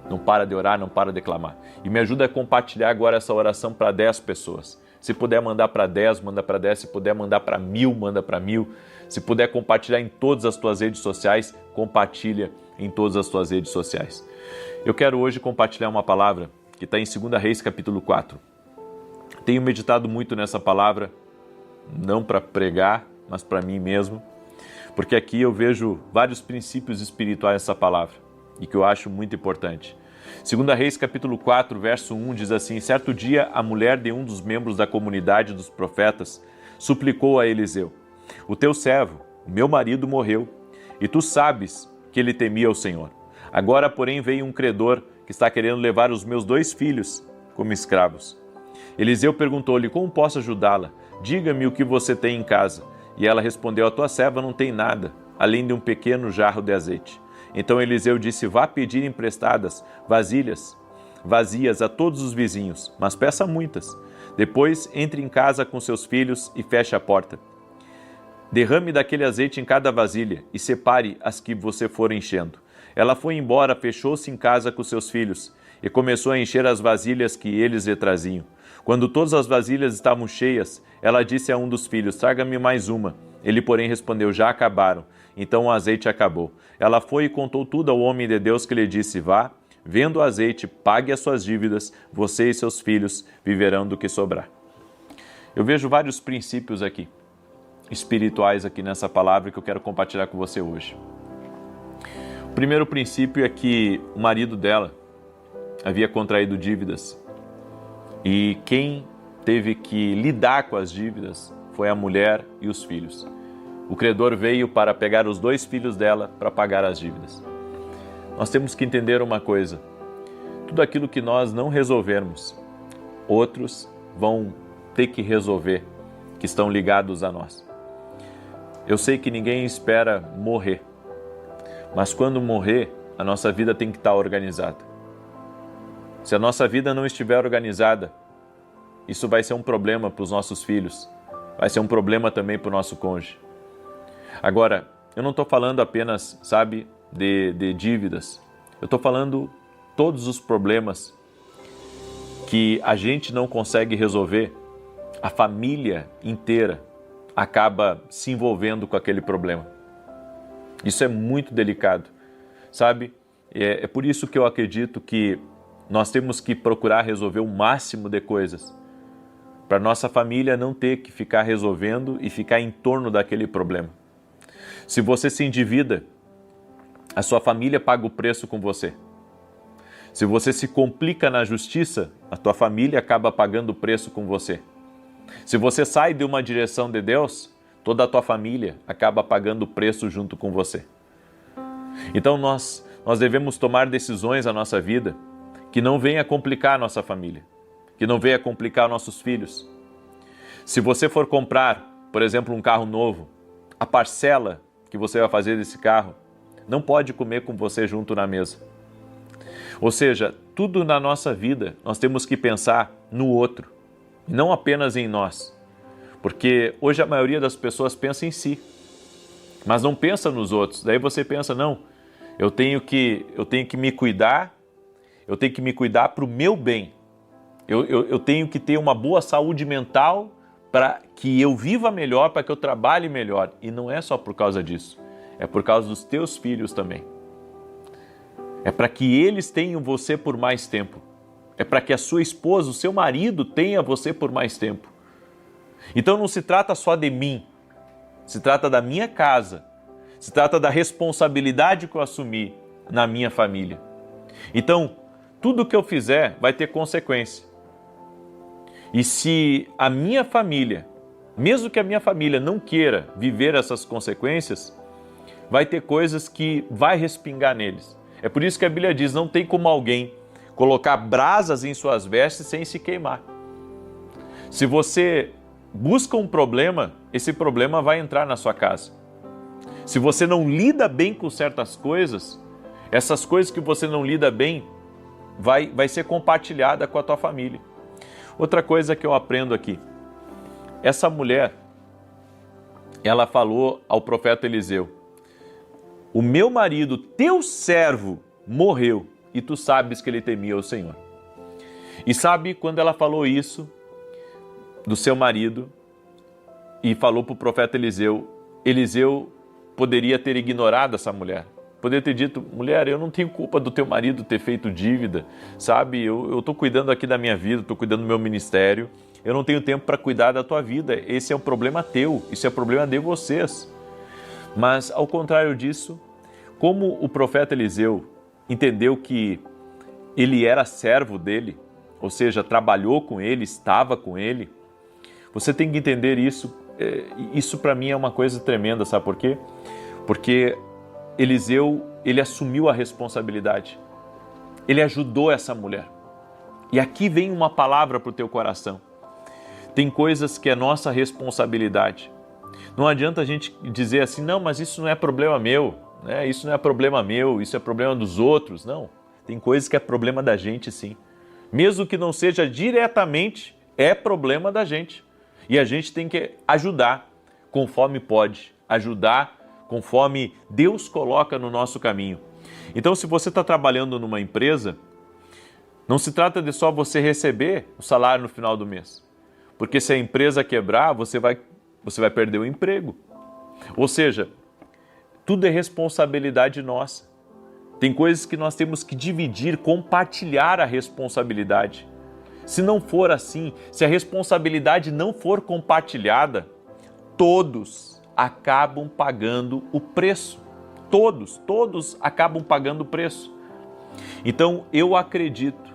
Não para de orar, não para de clamar. E me ajuda a compartilhar agora essa oração para 10 pessoas. Se puder mandar para 10, manda para 10. Se puder mandar para 1000, manda para 1000. Se puder compartilhar em todas as tuas redes sociais, compartilha em todas as tuas redes sociais. Eu quero hoje compartilhar uma palavra que está em 2 Reis, capítulo 4. Tenho meditado muito nessa palavra, não para pregar, mas para mim mesmo, porque aqui eu vejo vários princípios espirituais nessa palavra e que eu acho muito importante. 2 Reis, capítulo 4, verso 1 diz assim: certo dia, a mulher de um dos membros da comunidade dos profetas suplicou a Eliseu: o teu servo, meu marido, morreu, e tu sabes que ele temia o Senhor. Agora, porém, veio um credor que está querendo levar os meus 2 filhos como escravos. Eliseu perguntou-lhe: como posso ajudá-la? Diga-me o que você tem em casa. E ela respondeu: a tua serva não tem nada, além de um pequeno jarro de azeite. Então Eliseu disse: vá pedir emprestadas vasilhas vazias a todos os vizinhos, mas peça muitas. Depois entre em casa com seus filhos e feche a porta. Derrame daquele azeite em cada vasilha e separe as que você for enchendo. Ela foi embora, fechou-se em casa com seus filhos e começou a encher as vasilhas que eles lhe traziam. Quando todas as vasilhas estavam cheias, ela disse a um dos filhos: traga-me mais uma. Ele, porém, respondeu: já acabaram. Então o azeite acabou. Ela foi e contou tudo ao homem de Deus, que lhe disse: vá, venda o azeite, pague as suas dívidas, você e seus filhos viverão do que sobrar. Eu vejo vários princípios aqui, espirituais aqui nessa palavra que eu quero compartilhar com você hoje. O primeiro princípio é que o marido dela havia contraído dívidas e quem teve que lidar com as dívidas foi a mulher e os filhos. O credor veio para pegar os 2 filhos dela para pagar as dívidas. Nós temos que entender uma coisa: tudo aquilo que nós não resolvermos, outros vão ter que resolver, que estão ligados a nós. Eu sei que ninguém espera morrer, mas quando morrer, a nossa vida tem que estar organizada. Se a nossa vida não estiver organizada, isso vai ser um problema para os nossos filhos, vai ser um problema também para o nosso cônjuge. Agora, eu não estou falando apenas, de dívidas. Eu estou falando todos os problemas que a gente não consegue resolver, a família inteira acaba se envolvendo com aquele problema. Isso é muito delicado, É por isso que eu acredito que nós temos que procurar resolver o máximo de coisas, para nossa família não ter que ficar resolvendo e ficar em torno daquele problema. Se você se endivida, a sua família paga o preço com você. Se você se complica na justiça, a tua família acaba pagando o preço com você. Se você sai de uma direção de Deus, toda a tua família acaba pagando o preço junto com você. Então nós devemos tomar decisões na nossa vida que não venha complicar a nossa família, que não venha complicar nossos filhos. Se você for comprar, por exemplo, um carro novo, a parcela que você vai fazer desse carro não pode comer com você junto na mesa. Ou seja, tudo na nossa vida nós temos que pensar no outro, e não apenas em nós. Porque hoje a maioria das pessoas pensa em si, mas não pensa nos outros. Daí você pensa: não, eu tenho que me cuidar, eu tenho que me cuidar para o meu bem. Eu tenho que ter uma boa saúde mental para que eu viva melhor, para que eu trabalhe melhor. E não é só por causa disso, é por causa dos teus filhos também. É para que eles tenham você por mais tempo. É para que a sua esposa, o seu marido tenha você por mais tempo. Então não se trata só de mim, se trata da minha casa, se trata da responsabilidade que eu assumi na minha família. Então, tudo que eu fizer vai ter consequência. E se a minha família, mesmo que a minha família não queira viver essas consequências, vai ter coisas que vai respingar neles. É por isso que a Bíblia diz, não tem como alguém colocar brasas em suas vestes sem se queimar. Se você busca um problema, esse problema vai entrar na sua casa. Se você não lida bem com certas coisas, essas coisas que você não lida bem, vai ser compartilhada com a tua família. Outra coisa que eu aprendo aqui, essa mulher, ela falou ao profeta Eliseu, o meu marido, teu servo, morreu e tu sabes que ele temia o Senhor. E sabe, quando ela falou isso do seu marido e falou para o profeta Eliseu, Eliseu poderia ter ignorado essa mulher. Poderia ter dito, mulher, eu não tenho culpa do teu marido ter feito dívida, sabe? Eu estou cuidando aqui da minha vida, estou cuidando do meu ministério, eu não tenho tempo para cuidar da tua vida. Esse é um problema teu, isso é um problema de vocês. Mas, ao contrário disso, como o profeta Eliseu entendeu que ele era servo dele, ou seja, trabalhou com ele, estava com ele, você tem que entender isso. Isso para mim é uma coisa tremenda, sabe por quê? Porque Eliseu, ele assumiu a responsabilidade. Ele ajudou essa mulher. E aqui vem uma palavra para o teu coração. Tem coisas que é nossa responsabilidade. Não adianta a gente dizer assim, não, mas isso não é problema meu, né? Isso não é problema meu, isso é problema dos outros. Não, tem coisas que é problema da gente sim. Mesmo que não seja diretamente, é problema da gente. E a gente tem que ajudar conforme pode, ajudar conforme Deus coloca no nosso caminho. Então, se você está trabalhando numa empresa, não se trata de só você receber o salário no final do mês. Porque se a empresa quebrar, você vai perder o emprego. Ou seja, tudo é responsabilidade nossa. Tem coisas que nós temos que dividir, compartilhar a responsabilidade. Se não for assim, se a responsabilidade não for compartilhada, todos acabam pagando o preço. Todos acabam pagando o preço. Então, eu acredito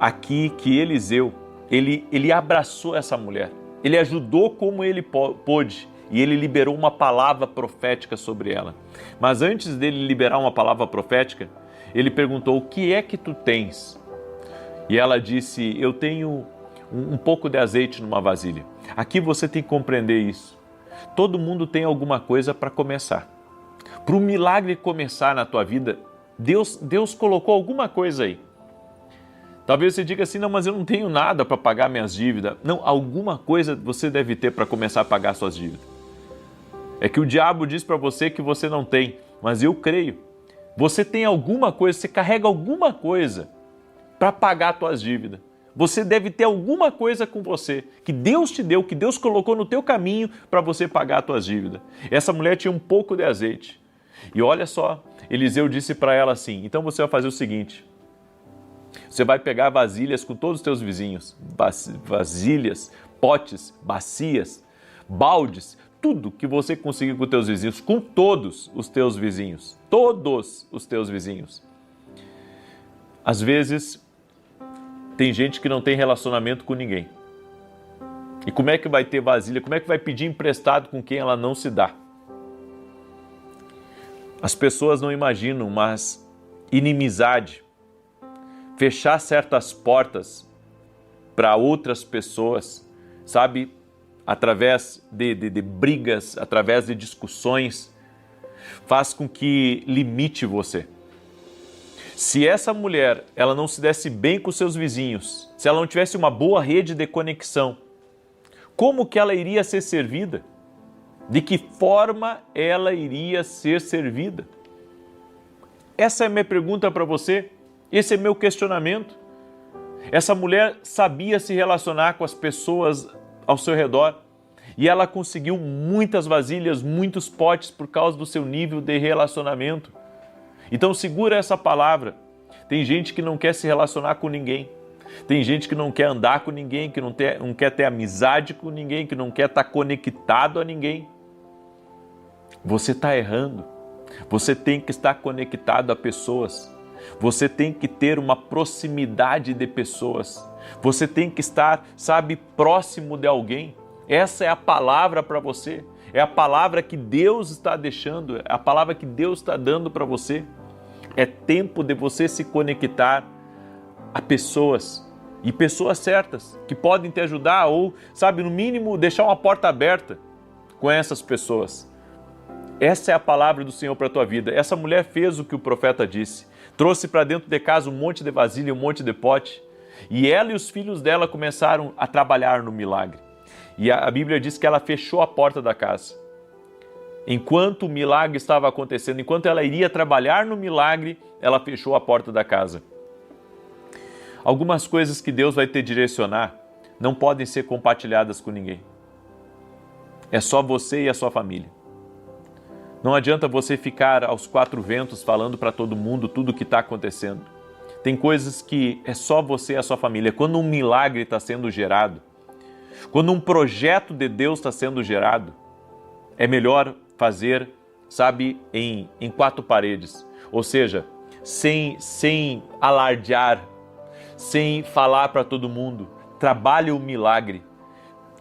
aqui que Eliseu, ele abraçou essa mulher. Ele ajudou como ele pôde e ele liberou uma palavra profética sobre ela. Mas antes dele liberar uma palavra profética, ele perguntou, o que é que tu tens? E ela disse, eu tenho um pouco de azeite numa vasilha. Aqui você tem que compreender isso. Todo mundo tem alguma coisa para começar. Para o milagre começar na tua vida, Deus colocou alguma coisa aí. Talvez você diga assim, não, mas eu não tenho nada para pagar minhas dívidas. Não, alguma coisa você deve ter para começar a pagar suas dívidas. É que o diabo diz para você que você não tem, mas eu creio. Você tem alguma coisa, você carrega alguma coisa para pagar as tuas dívidas. Você deve ter alguma coisa com você, que Deus te deu, que Deus colocou no teu caminho para você pagar as tuas dívidas. Essa mulher tinha um pouco de azeite. E olha só, Eliseu disse para ela assim, então você vai fazer o seguinte, você vai pegar vasilhas com todos os teus vizinhos, vasilhas, potes, bacias, baldes, tudo que você conseguir com os teus vizinhos, com todos os teus vizinhos, Às vezes, tem gente que não tem relacionamento com ninguém. E como é que vai ter vasilha? Como é que vai pedir emprestado com quem ela não se dá? As pessoas não imaginam, mas inimizade, fechar certas portas para outras pessoas, sabe? Através de brigas, através de discussões, faz com que limite você. Se essa mulher ela não se desse bem com seus vizinhos, se ela não tivesse uma boa rede de conexão, como que ela iria ser servida? De que forma ela iria ser servida? Essa é a minha pergunta para você, esse é meu questionamento. Essa mulher sabia se relacionar com as pessoas ao seu redor e ela conseguiu muitas vasilhas, muitos potes por causa do seu nível de relacionamento. Então segura essa palavra. Tem gente que não quer se relacionar com ninguém. Tem gente que não quer andar com ninguém, que não quer ter amizade com ninguém, que não quer estar conectado a ninguém. Você está errando. Você tem que estar conectado a pessoas. Você tem que ter uma proximidade de pessoas. Você tem que estar, próximo de alguém. Essa é a palavra para você. É a palavra que Deus está deixando, é a palavra que Deus está dando para você. É tempo de você se conectar a pessoas, e pessoas certas, que podem te ajudar ou, sabe, no mínimo, deixar uma porta aberta com essas pessoas. Essa é a palavra do Senhor para a tua vida. Essa mulher fez o que o profeta disse. Trouxe para dentro de casa um monte de vasilha, um monte de pote. E ela e os filhos dela começaram a trabalhar no milagre. E a Bíblia diz que ela fechou a porta da casa. Enquanto o milagre estava acontecendo, enquanto ela iria trabalhar no milagre, ela fechou a porta da casa. Algumas coisas que Deus vai te direcionar não podem ser compartilhadas com ninguém. É só você e a sua família. Não adianta você ficar aos quatro ventos falando para todo mundo tudo o que está acontecendo. Tem coisas que é só você e a sua família. Quando um milagre está sendo gerado, quando um projeto de Deus está sendo gerado, é melhor fazer, sabe, em quatro paredes. Ou seja, sem alardear, sem falar para todo mundo. Trabalhe o milagre.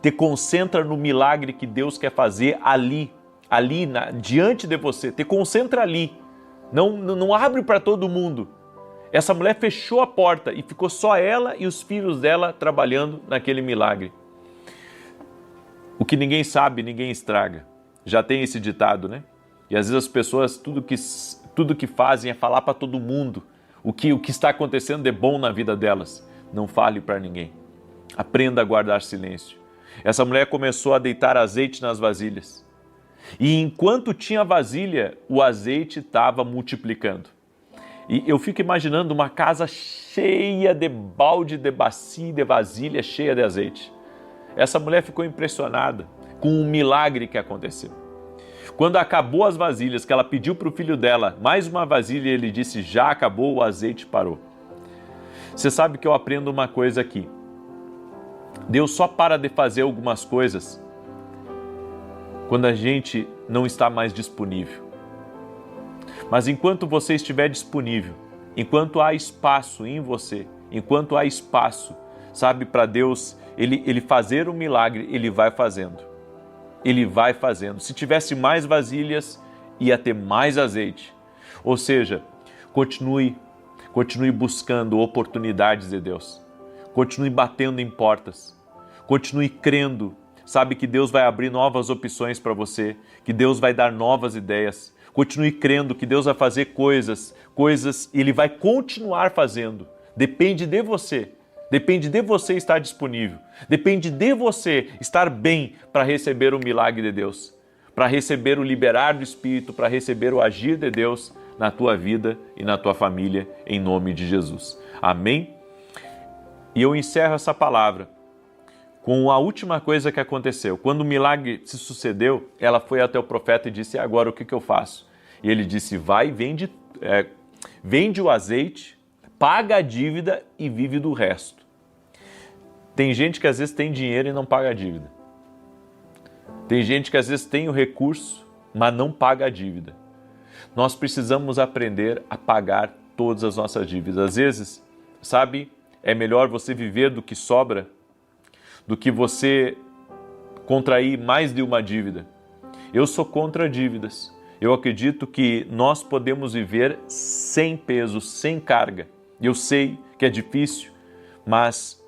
Te concentra no milagre que Deus quer fazer ali diante de você. Te concentra ali. Não abre para todo mundo. Essa mulher fechou a porta e ficou só ela e os filhos dela trabalhando naquele milagre. O que ninguém sabe, ninguém estraga. Já tem esse ditado, né? E às vezes as pessoas, tudo que fazem é falar para todo mundo o que está acontecendo de bom na vida delas. Não fale para ninguém. Aprenda a guardar silêncio. Essa mulher começou a deitar azeite nas vasilhas. E enquanto tinha vasilha, o azeite estava multiplicando. E eu fico imaginando uma casa cheia de balde, de bacia, de vasilha cheia de azeite. Essa mulher ficou impressionada com o milagre que aconteceu. Quando acabou as vasilhas, que ela pediu para o filho dela mais uma vasilha, ele disse, já acabou, o azeite parou. Você sabe que eu aprendo uma coisa aqui. Deus só para de fazer algumas coisas quando a gente não está mais disponível. Mas enquanto você estiver disponível, enquanto há espaço em você, enquanto há espaço, sabe, para Deus, ele fazer um milagre, Ele vai fazendo. Ele vai fazendo. Se tivesse mais vasilhas, ia ter mais azeite. Ou seja, continue buscando oportunidades de Deus. Continue batendo em portas. Continue crendo. Sabe que Deus vai abrir novas opções para você, que Deus vai dar novas ideias. Continue crendo que Deus vai fazer coisas e Ele vai continuar fazendo. Depende de você. Depende de você estar disponível. Depende de você estar bem para receber o milagre de Deus, para receber o liberar do Espírito, para receber o agir de Deus na tua vida e na tua família, em nome de Jesus. Amém? E eu encerro essa palavra com a última coisa que aconteceu. Quando o milagre se sucedeu, ela foi até o profeta e disse, agora o que eu faço? E ele disse, vai, vende o azeite, paga a dívida e vive do resto. Tem gente que às vezes tem dinheiro e não paga a dívida. Tem gente que às vezes tem o recurso, mas não paga a dívida. Nós precisamos aprender a pagar todas as nossas dívidas. Às vezes, sabe, é melhor você viver do que sobra do que você contrair mais de uma dívida. Eu sou contra dívidas. Eu acredito que nós podemos viver sem peso, sem carga. Eu sei que é difícil, mas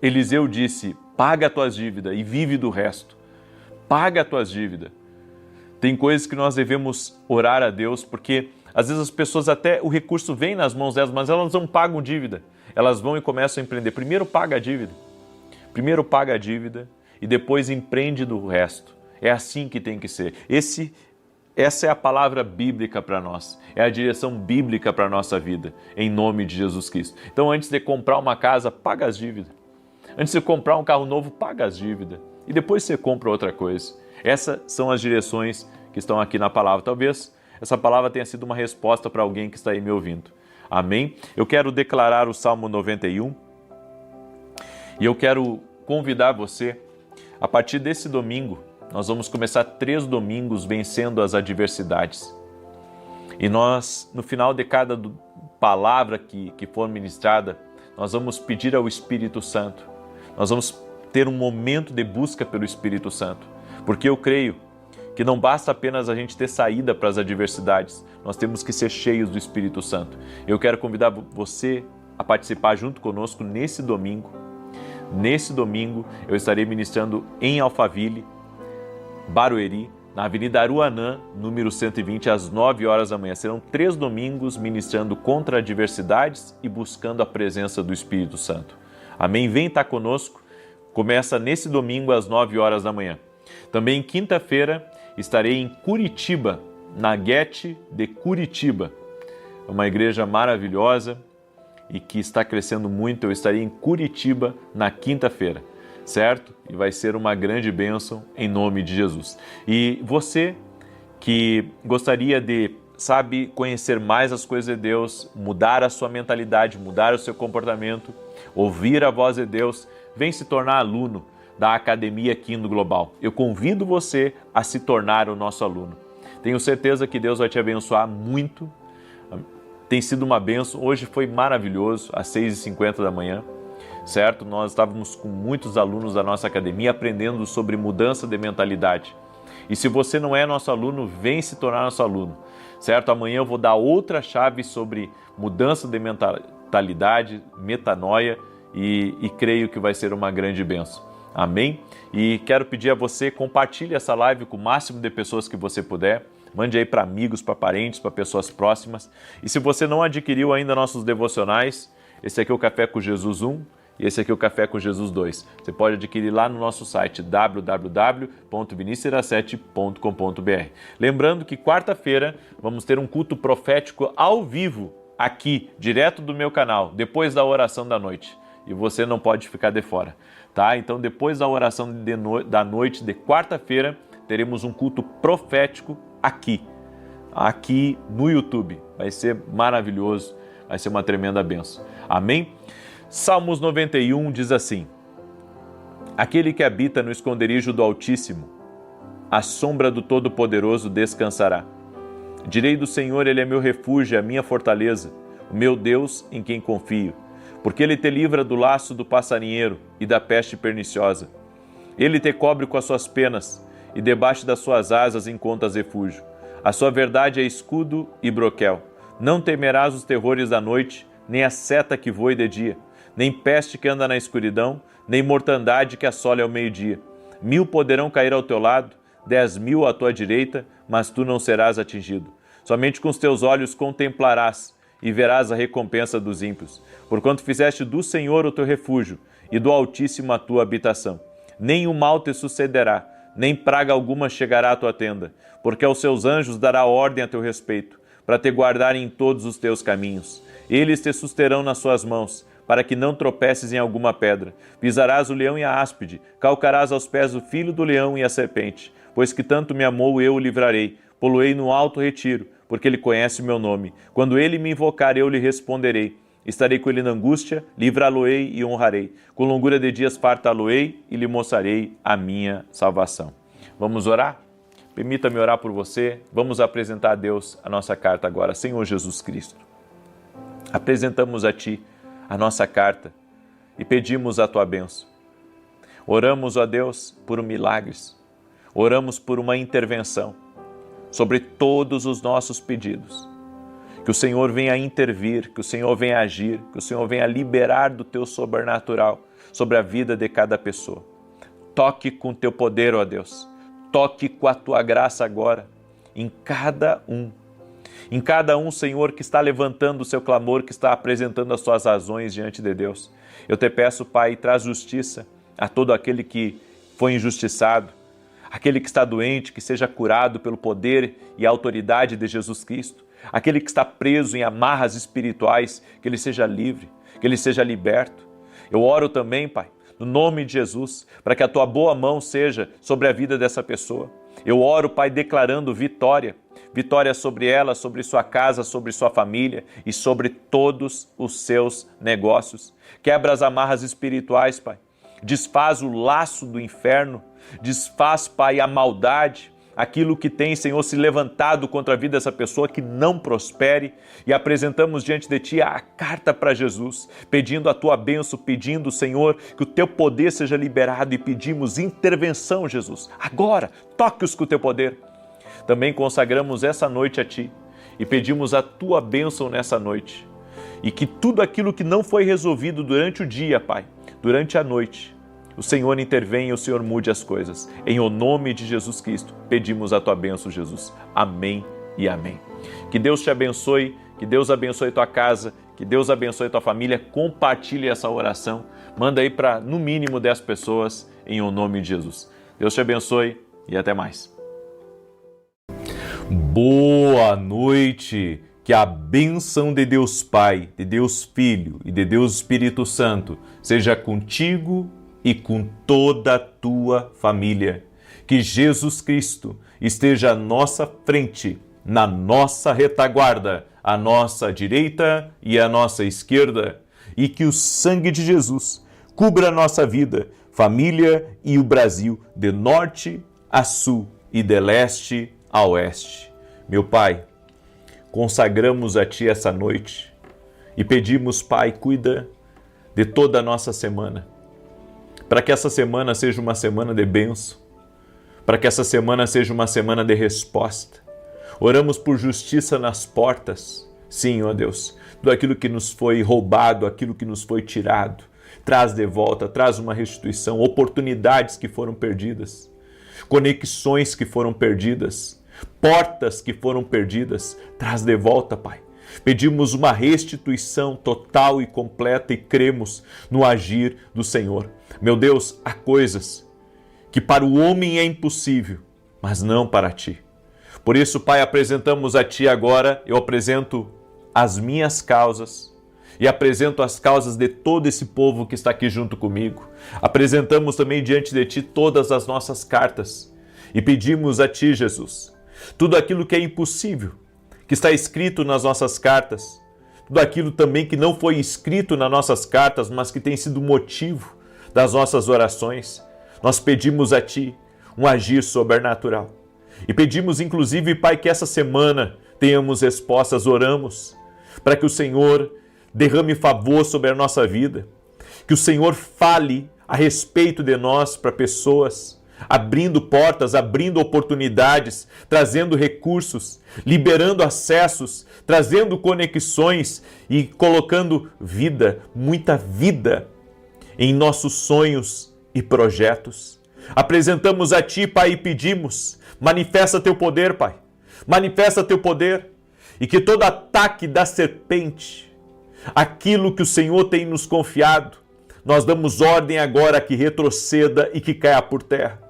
Eliseu disse, paga as tuas dívidas e vive do resto. Paga as tuas dívidas. Tem coisas que nós devemos orar a Deus, porque às vezes as pessoas até, o recurso vem nas mãos delas, mas elas não pagam dívida. Elas vão e começam a empreender. Primeiro paga a dívida. Primeiro paga a dívida e depois empreende do resto. É assim que tem que ser. Essa é a palavra bíblica para nós. É a direção bíblica para a nossa vida, em nome de Jesus Cristo. Então, antes de comprar uma casa, paga as dívidas. Antes de comprar um carro novo, paga as dívidas. E depois você compra outra coisa. Essas são as direções que estão aqui na palavra. Talvez essa palavra tenha sido uma resposta para alguém que está aí me ouvindo. Amém? Eu quero declarar o Salmo 91. E eu quero convidar você, a partir desse domingo, nós vamos começar 3 domingos vencendo as adversidades. E nós, no final de cada palavra que for ministrada, nós vamos pedir ao Espírito Santo. Nós vamos ter um momento de busca pelo Espírito Santo. Porque eu creio que não basta apenas a gente ter saída para as adversidades, nós temos que ser cheios do Espírito Santo. Eu quero convidar você a participar junto conosco nesse domingo. Nesse domingo eu estarei ministrando em Alphaville, Barueri, na Avenida Aruanã, número 120, às 9 horas da manhã. Serão 3 domingos ministrando contra adversidades e buscando a presença do Espírito Santo. Amém? Vem estar conosco. Começa nesse domingo às 9 horas da manhã. Também quinta-feira estarei em Curitiba, na Guete de Curitiba. É uma igreja maravilhosa e que está crescendo muito. Eu estarei em Curitiba na quinta-feira, certo? E vai ser uma grande bênção em nome de Jesus. E você que gostaria de, conhecer mais as coisas de Deus, mudar a sua mentalidade, mudar o seu comportamento, ouvir a voz de Deus, vem se tornar aluno da Academia Kingdom Global. Eu convido você a se tornar o nosso aluno. Tenho certeza que Deus vai te abençoar muito. Tem sido uma bênção. Hoje foi maravilhoso, às 6h50 da manhã, certo? Nós estávamos com muitos alunos da nossa academia aprendendo sobre mudança de mentalidade. E se você não é nosso aluno, vem se tornar nosso aluno, certo? Amanhã eu vou dar outra chave sobre mudança de mentalidade, metanoia, e creio que vai ser uma grande bênção. Amém? E quero pedir a você, compartilhe essa live com o máximo de pessoas que você puder. Mande aí para amigos, para parentes, para pessoas próximas. E se você não adquiriu ainda nossos devocionais, esse aqui é o Café com Jesus 1 e esse aqui é o Café com Jesus 2. Você pode adquirir lá no nosso site www.vinicius17.com.br. Lembrando que quarta-feira vamos ter um culto profético ao vivo aqui, direto do meu canal, depois da oração da noite. E você não pode ficar de fora, tá? Então, depois da oração da noite de quarta-feira, teremos um culto profético aqui no YouTube. Vai ser maravilhoso, vai ser uma tremenda bênção. Amém? Salmos 91 diz assim: aquele que habita no esconderijo do Altíssimo, à sombra do Todo-Poderoso descansará. Direi do Senhor, Ele é meu refúgio, a minha fortaleza, o meu Deus em quem confio. Porque Ele te livra do laço do passarinheiro e da peste perniciosa. Ele te cobre com as suas penas, e debaixo das suas asas encontras refúgio. A sua verdade é escudo e broquel. Não temerás os terrores da noite, nem a seta que voe de dia, nem peste que anda na escuridão, nem mortandade que assole ao meio-dia. 1000 poderão cair ao teu lado, 10.000 à tua direita, mas tu não serás atingido. Somente com os teus olhos contemplarás e verás a recompensa dos ímpios, porquanto fizeste do Senhor o teu refúgio e do Altíssimo a tua habitação. Nem o mal te sucederá, nem praga alguma chegará à tua tenda, porque aos seus anjos dará ordem a teu respeito, para te guardarem em todos os teus caminhos. Eles te susterão nas suas mãos, para que não tropeces em alguma pedra. Pisarás o leão e a áspide, calcarás aos pés o filho do leão e a serpente. Pois que tanto me amou, eu o livrarei, poloei no alto retiro, porque Ele conhece o meu nome. Quando Ele me invocar, eu lhe responderei. Estarei com Ele na angústia, livrá-lo-ei e honrarei. Com longura de dias fartá-lo-ei e lhe mostrarei a minha salvação. Vamos orar? Permita-me orar por você. Vamos apresentar a Deus a nossa carta agora. Senhor Jesus Cristo, apresentamos a Ti a nossa carta e pedimos a Tua bênção. Oramos, ó Deus, por milagres. Oramos por uma intervenção sobre todos os nossos pedidos. Que o Senhor venha intervir, que o Senhor venha agir, que o Senhor venha liberar do Teu sobrenatural sobre a vida de cada pessoa. Toque com Teu poder, ó Deus. Toque com a Tua graça agora, em cada um. Em cada um, Senhor, que está levantando o seu clamor, que está apresentando as suas razões diante de Deus. Eu te peço, Pai, traz justiça a todo aquele que foi injustiçado, aquele que está doente, que seja curado pelo poder e autoridade de Jesus Cristo. Aquele que está preso em amarras espirituais, que ele seja livre, que ele seja liberto. Eu oro também, Pai, no nome de Jesus, para que a Tua boa mão seja sobre a vida dessa pessoa. Eu oro, Pai, declarando vitória. Vitória sobre ela, sobre sua casa, sobre sua família e sobre todos os seus negócios. Quebra as amarras espirituais, Pai. Desfaz o laço do inferno. Desfaz, Pai, a maldade, aquilo que tem, Senhor, se levantado contra a vida dessa pessoa, que não prospere, e apresentamos diante de Ti a carta para Jesus, pedindo a Tua bênção, pedindo, Senhor, que o Teu poder seja liberado, e pedimos intervenção, Jesus. Agora, toque-os com o Teu poder, Também consagramos essa noite a Ti e pedimos a Tua bênção nessa noite. E que tudo aquilo que não foi resolvido durante o dia, Pai, durante a noite, o Senhor intervenha e o Senhor mude as coisas. Em o nome de Jesus Cristo, pedimos a Tua bênção, Jesus. Amém e amém. Que Deus te abençoe, que Deus abençoe tua casa, que Deus abençoe tua família. Compartilhe essa oração. Manda aí para, no mínimo, 10 pessoas, em o nome de Jesus. Deus te abençoe e até mais. Boa noite! Que a bênção de Deus Pai, de Deus Filho e de Deus Espírito Santo seja contigo e com toda a tua família. Que Jesus Cristo esteja à nossa frente, na nossa retaguarda, à nossa direita e à nossa esquerda, e que o sangue de Jesus cubra a nossa vida, família e o Brasil, de norte a sul e de leste a oeste. Meu Pai, consagramos a Ti essa noite e pedimos, Pai, cuida de toda a nossa semana, para que essa semana seja uma semana de bênção, para que essa semana seja uma semana de resposta. Oramos por justiça nas portas, sim, ó Deus, tudo aquilo que nos foi roubado, aquilo que nos foi tirado, traz de volta, traz uma restituição, oportunidades que foram perdidas, conexões que foram perdidas, portas que foram perdidas, traz de volta, Pai. Pedimos uma restituição total e completa e cremos no agir do Senhor. Meu Deus, há coisas que para o homem é impossível, mas não para Ti. Por isso, Pai, apresentamos a Ti agora, eu apresento as minhas causas e apresento as causas de todo esse povo que está aqui junto comigo. Apresentamos também diante de Ti todas as nossas cartas e pedimos a Ti, Jesus, tudo aquilo que é impossível, que está escrito nas nossas cartas, tudo aquilo também que não foi escrito nas nossas cartas, mas que tem sido motivo das nossas orações, nós pedimos a Ti um agir sobrenatural. E pedimos, inclusive, Pai, que essa semana tenhamos respostas, oramos para que o Senhor derrame favor sobre a nossa vida, que o Senhor fale a respeito de nós para pessoas, abrindo portas, abrindo oportunidades, trazendo recursos, liberando acessos, trazendo conexões e colocando vida, muita vida em nossos sonhos e projetos. Apresentamos a Ti, Pai, e pedimos, manifesta Teu poder, Pai, manifesta Teu poder, e que todo ataque da serpente, aquilo que o Senhor tem nos confiado, nós damos ordem agora que retroceda e que caia por terra.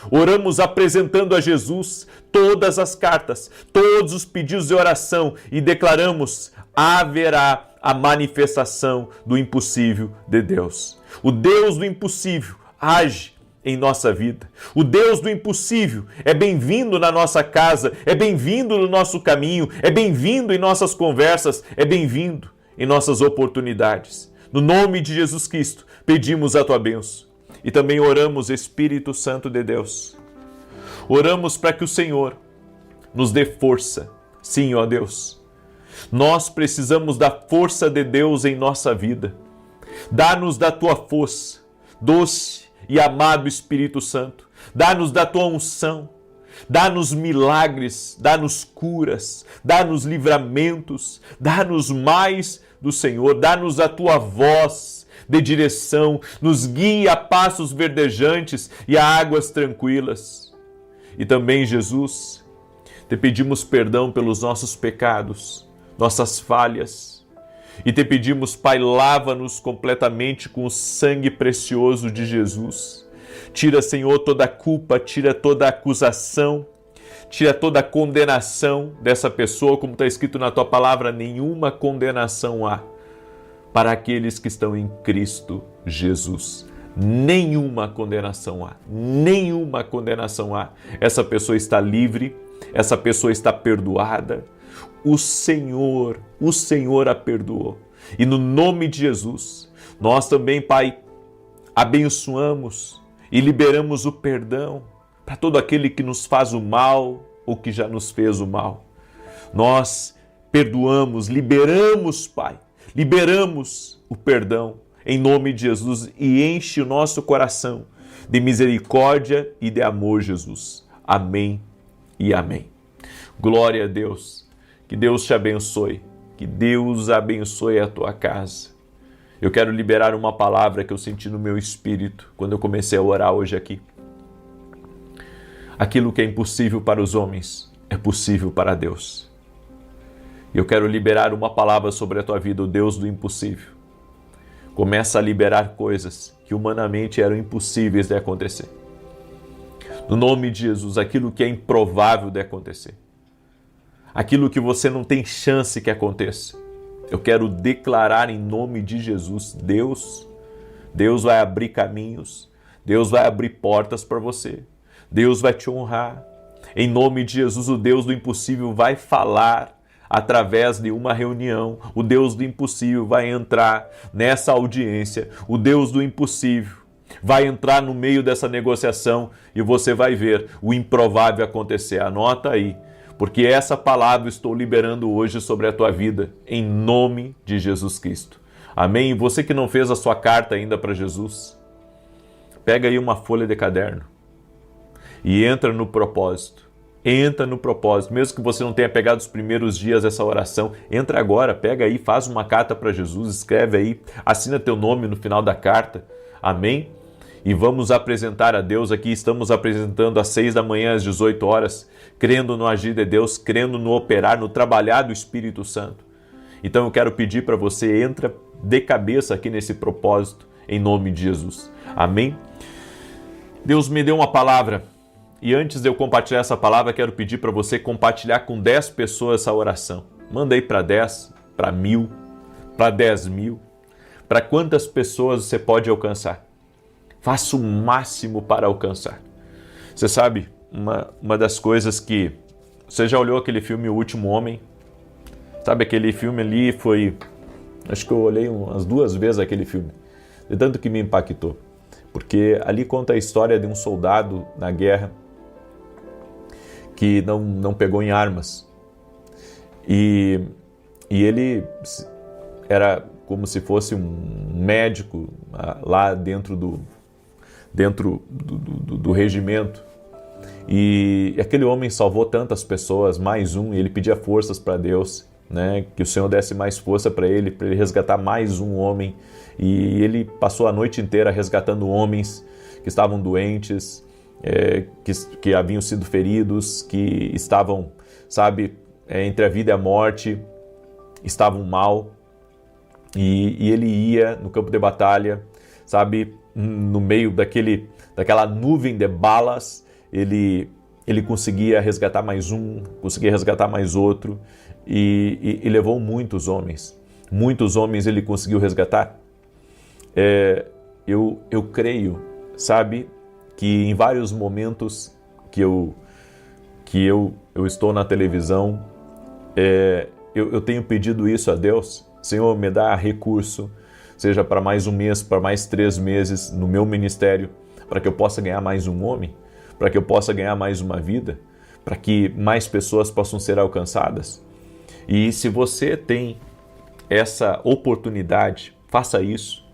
Oramos apresentando a Jesus todas as cartas, todos os pedidos de oração e declaramos: haverá a manifestação do impossível de Deus. O Deus do impossível age em nossa vida. O Deus do impossível é bem-vindo na nossa casa, é bem-vindo no nosso caminho, é bem-vindo em nossas conversas, é bem-vindo em nossas oportunidades. No nome de Jesus Cristo, pedimos a Tua bênção. E também oramos, Espírito Santo de Deus. Oramos para que o Senhor nos dê força. Sim, ó Deus. Nós precisamos da força de Deus em nossa vida. Dá-nos da Tua força, doce e amado Espírito Santo. Dá-nos da Tua unção. Dá-nos milagres, dá-nos curas, dá-nos livramentos, dá-nos mais do Senhor, dá-nos a Tua voz de direção, nos guie a passos verdejantes e a águas tranquilas. E também, Jesus, Te pedimos perdão pelos nossos pecados, nossas falhas, e Te pedimos, Pai, lava-nos completamente com o sangue precioso de Jesus. Tira, Senhor, toda a culpa, tira toda a acusação, tira toda a condenação dessa pessoa, como está escrito na Tua palavra, nenhuma condenação há para aqueles que estão em Cristo Jesus. Nenhuma condenação há, nenhuma condenação há. Essa pessoa está livre, essa pessoa está perdoada. O Senhor a perdoou. E no nome de Jesus, nós também, Pai, abençoamos e liberamos o perdão para todo aquele que nos faz o mal ou que já nos fez o mal. Nós perdoamos, liberamos, Pai, liberamos o perdão em nome de Jesus e enche o nosso coração de misericórdia e de amor, Jesus. Amém e amém. Glória a Deus. Que Deus te abençoe. Que Deus abençoe a tua casa. Eu quero liberar uma palavra que eu senti no meu espírito quando eu comecei a orar hoje aqui. Aquilo que é impossível para os homens é possível para Deus. Eu quero liberar uma palavra sobre a tua vida, o Deus do impossível. Começa a liberar coisas que humanamente eram impossíveis de acontecer. No nome de Jesus, aquilo que é improvável de acontecer. Aquilo que você não tem chance que aconteça. Eu quero declarar em nome de Jesus, Deus vai abrir caminhos, Deus vai abrir portas para você, Deus vai te honrar. Em nome de Jesus, o Deus do impossível vai falar através de uma reunião. O Deus do impossível vai entrar nessa audiência. O Deus do impossível vai entrar no meio dessa negociação e você vai ver o improvável acontecer. Anota aí, porque essa palavra eu estou liberando hoje sobre a tua vida, em nome de Jesus Cristo. Amém? E você que não fez a sua carta ainda para Jesus, pega aí uma folha de caderno e entra no propósito. Entra no propósito, mesmo que você não tenha pegado os primeiros dias dessa oração, entra agora, pega aí, faz uma carta para Jesus, escreve aí, assina teu nome no final da carta, amém? E vamos apresentar a Deus aqui, estamos apresentando às 6 da manhã, às 18 horas, crendo no agir de Deus, crendo no operar, no trabalhar do Espírito Santo. Então eu quero pedir para você, entra de cabeça aqui nesse propósito, em nome de Jesus, amém? Deus me deu uma palavra. E antes de eu compartilhar essa palavra, quero pedir para você compartilhar com 10 pessoas essa oração. Manda aí para 10, para 1.000, para 10.000, para quantas pessoas você pode alcançar. Faça o máximo para alcançar. Você sabe, uma das coisas que... Você já olhou aquele filme O Último Homem? Sabe, aquele filme ali foi... Acho que eu olhei umas 2 vezes aquele filme. De tanto que me impactou. Porque ali conta a história de um soldado na guerra que não pegou em armas. E ele era como se fosse um médico lá dentro do regimento. E aquele homem salvou tantas pessoas, mais um, e ele pedia forças para Deus, né? Que o Senhor desse mais força para ele resgatar mais um homem. E ele passou a noite inteira resgatando homens que estavam doentes, que haviam sido feridos, que estavam, sabe, entre a vida e a morte, estavam mal. E ele ia no campo de batalha, sabe, no meio daquela nuvem de balas, ele conseguia resgatar mais um, conseguia resgatar mais outro, e levou muitos homens. Muitos homens ele conseguiu resgatar. Eu creio, sabe, que em vários momentos que eu estou na televisão, eu tenho pedido isso a Deus. Senhor, me dá recurso, seja para mais um mês, para mais 3 meses no meu ministério, para que eu possa ganhar mais um homem, para que eu possa ganhar mais uma vida, para que mais pessoas possam ser alcançadas. E se você tem essa oportunidade, faça isso.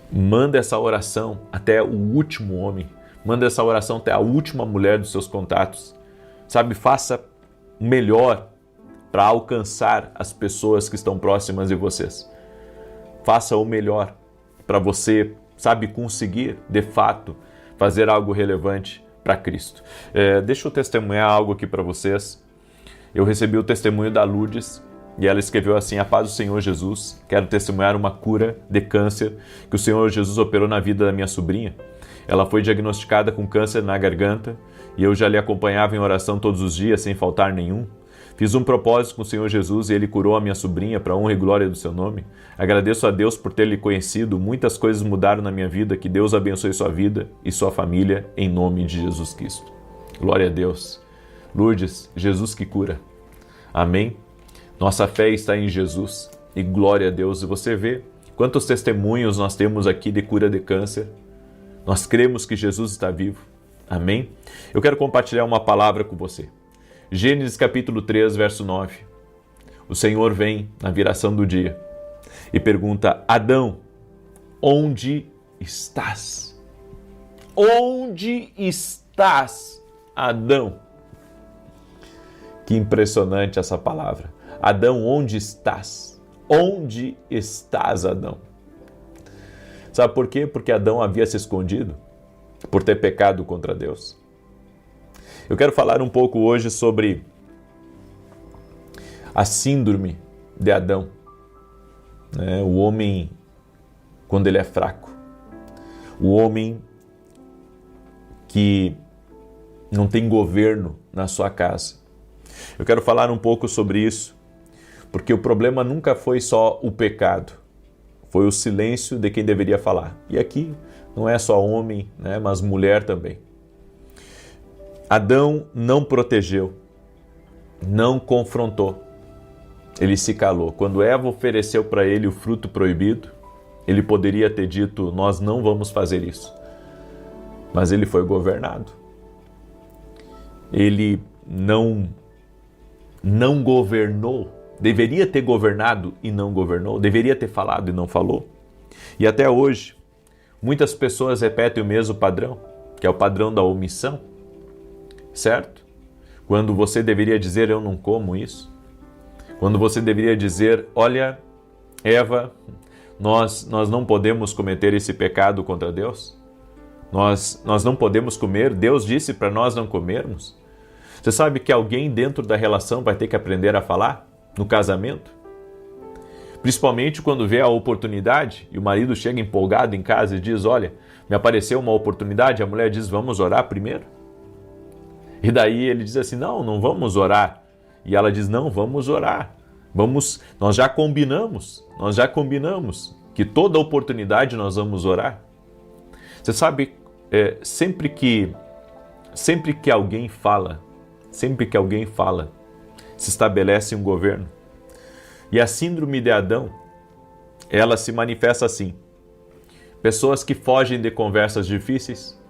Manda essa oração até o último homem. Manda essa oração até a última mulher dos seus contatos. Sabe, faça o melhor para alcançar as pessoas que estão próximas de vocês. Faça o melhor para você, sabe, conseguir, de fato, fazer algo relevante para Cristo. Deixa eu testemunhar algo aqui para vocês. Eu recebi o testemunho da Lourdes, e ela escreveu assim: a paz do Senhor Jesus, quero testemunhar uma cura de câncer que o Senhor Jesus operou na vida da minha sobrinha. Ela foi diagnosticada com câncer na garganta e eu já lhe acompanhava em oração todos os dias, sem faltar nenhum. Fiz um propósito com o Senhor Jesus e Ele curou a minha sobrinha para a honra e glória do seu nome. Agradeço a Deus por ter lhe conhecido. Muitas coisas mudaram na minha vida. Que Deus abençoe sua vida e sua família, em nome de Jesus Cristo. Glória a Deus. Lourdes, Jesus que cura. Amém? Nossa fé está em Jesus e glória a Deus. E você vê quantos testemunhos nós temos aqui de cura de câncer. Nós cremos que Jesus está vivo. Amém? Eu quero compartilhar uma palavra com você. Gênesis capítulo 3, verso 9. O Senhor vem na viração do dia e pergunta: Adão, onde estás? Onde estás, Adão? Que impressionante essa palavra. Adão, onde estás? Onde estás, Adão? Sabe por quê? Porque Adão havia se escondido por ter pecado contra Deus. Eu quero falar um pouco hoje sobre a síndrome de Adão, né? O homem quando ele é fraco, o homem que não tem governo na sua casa. Eu quero falar um pouco sobre isso, porque o problema nunca foi só o pecado, foi o silêncio de quem deveria falar. E aqui não é só homem, né, mas mulher também. Adão não protegeu, não confrontou, ele se calou. Quando Eva ofereceu para ele o fruto proibido, ele poderia ter dito, nós não vamos fazer isso. Mas ele foi governado. Ele não governou. Deveria ter governado e não governou. Deveria ter falado e não falou. E até hoje, muitas pessoas repetem o mesmo padrão, que é o padrão da omissão. Certo? Quando você deveria dizer, eu não como isso. Quando você deveria dizer, olha, Eva, nós não podemos cometer esse pecado contra Deus. Nós não podemos comer. Deus disse para nós não comermos. Você sabe que alguém dentro da relação vai ter que aprender a falar no casamento? Principalmente quando vê a oportunidade e o marido chega empolgado em casa e diz, olha, me apareceu uma oportunidade. A mulher diz, vamos orar primeiro? E daí ele diz assim, não vamos orar. E ela diz, não, vamos orar. Nós já combinamos que toda oportunidade nós vamos orar. Você sabe, sempre que alguém fala, se estabelece um governo. E a síndrome de Adão, ela se manifesta assim. Pessoas que fogem de conversas difíceis,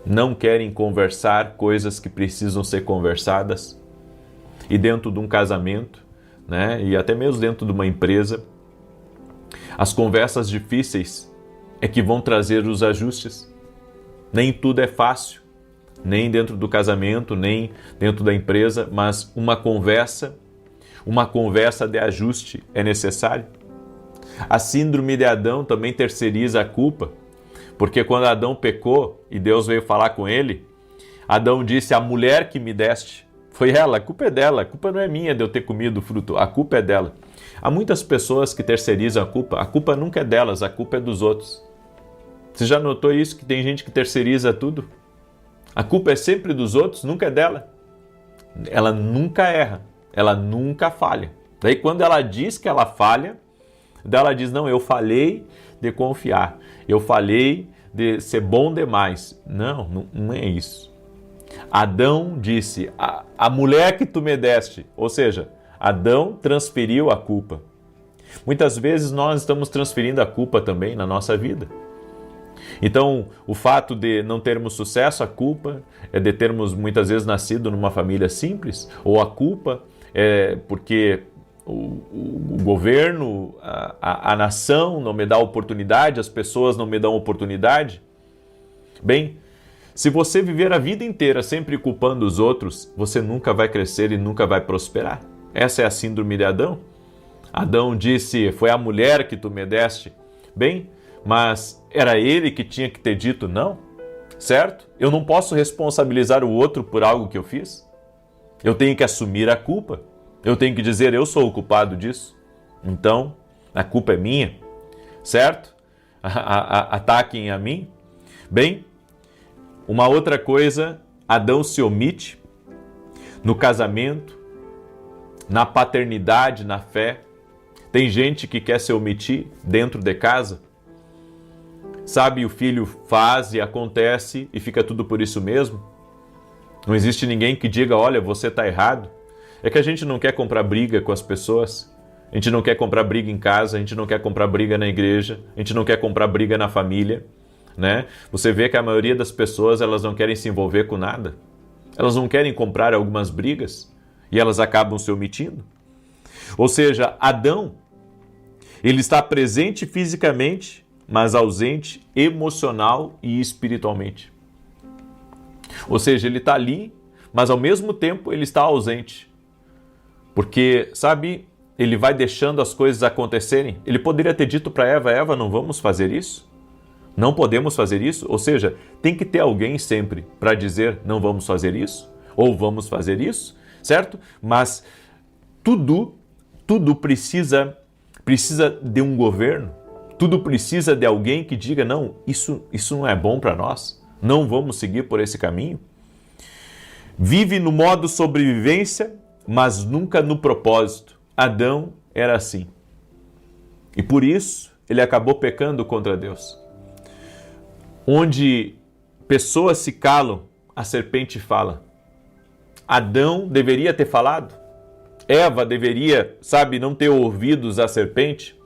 não querem conversar coisas que precisam ser conversadas. E dentro de um casamento, né, e até mesmo dentro de uma empresa, as conversas difíceis é que vão trazer os ajustes. Nem tudo é fácil, nem dentro do casamento, nem dentro da empresa, mas uma conversa de ajuste é necessária. A síndrome de Adão também terceiriza a culpa, porque quando Adão pecou e Deus veio falar com ele, Adão disse, a mulher que me deste, foi ela, a culpa é dela, a culpa não é minha de eu ter comido o fruto, a culpa é dela. Há muitas pessoas que terceirizam a culpa nunca é delas, a culpa é dos outros. Você já notou isso, que tem gente que terceiriza tudo? A culpa é sempre dos outros, nunca é dela. Ela nunca erra, ela nunca falha. Daí quando ela diz que ela falha, ela diz, não, eu falhei de confiar, eu falhei de ser bom demais. Não é isso. Adão disse, a mulher que tu me deste, ou seja, Adão transferiu a culpa. Muitas vezes nós estamos transferindo a culpa também na nossa vida. Então, o fato de não termos sucesso, a culpa é de termos muitas vezes nascido numa família simples, ou a culpa é porque o governo, a nação não me dá oportunidade, as pessoas não me dão oportunidade. Bem, se você viver a vida inteira sempre culpando os outros, você nunca vai crescer e nunca vai prosperar. Essa é a síndrome de Adão. Adão disse, foi a mulher que tu me deste. Bem, mas era ele que tinha que ter dito não, certo? Eu não posso responsabilizar o outro por algo que eu fiz. Eu tenho que assumir a culpa. Eu tenho que dizer, eu sou o culpado disso. Então, a culpa é minha, certo? Ataquem a mim. Bem, uma outra coisa, Adão se omite no casamento, na paternidade, na fé. Tem gente que quer se omitir dentro de casa. Sabe, o filho faz e acontece e fica tudo por isso mesmo. Não existe ninguém que diga, olha, você está errado. É que a gente não quer comprar briga com as pessoas. A gente não quer comprar briga em casa, a gente não quer comprar briga na igreja, a gente não quer comprar briga na família. Né? Você vê que a maioria das pessoas elas não querem se envolver com nada. Elas não querem comprar algumas brigas e elas acabam se omitindo. Ou seja, Adão, ele está presente fisicamente, mas ausente emocional e espiritualmente. Ou seja, ele está ali, mas ao mesmo tempo ele está ausente. Porque, sabe, ele vai deixando as coisas acontecerem. Ele poderia ter dito para Eva: Eva, não vamos fazer isso? Não podemos fazer isso? Ou seja, tem que ter alguém sempre para dizer: não vamos fazer isso? Ou vamos fazer isso? Certo? Mas tudo precisa de um governo. Tudo precisa de alguém que diga: não, isso não é bom para nós. Não vamos seguir por esse caminho. Vive no modo sobrevivência, mas nunca no propósito. Adão era assim. E por isso ele acabou pecando contra Deus. Onde pessoas se calam, a serpente fala. Adão deveria ter falado. Eva deveria, não ter ouvidos à serpente.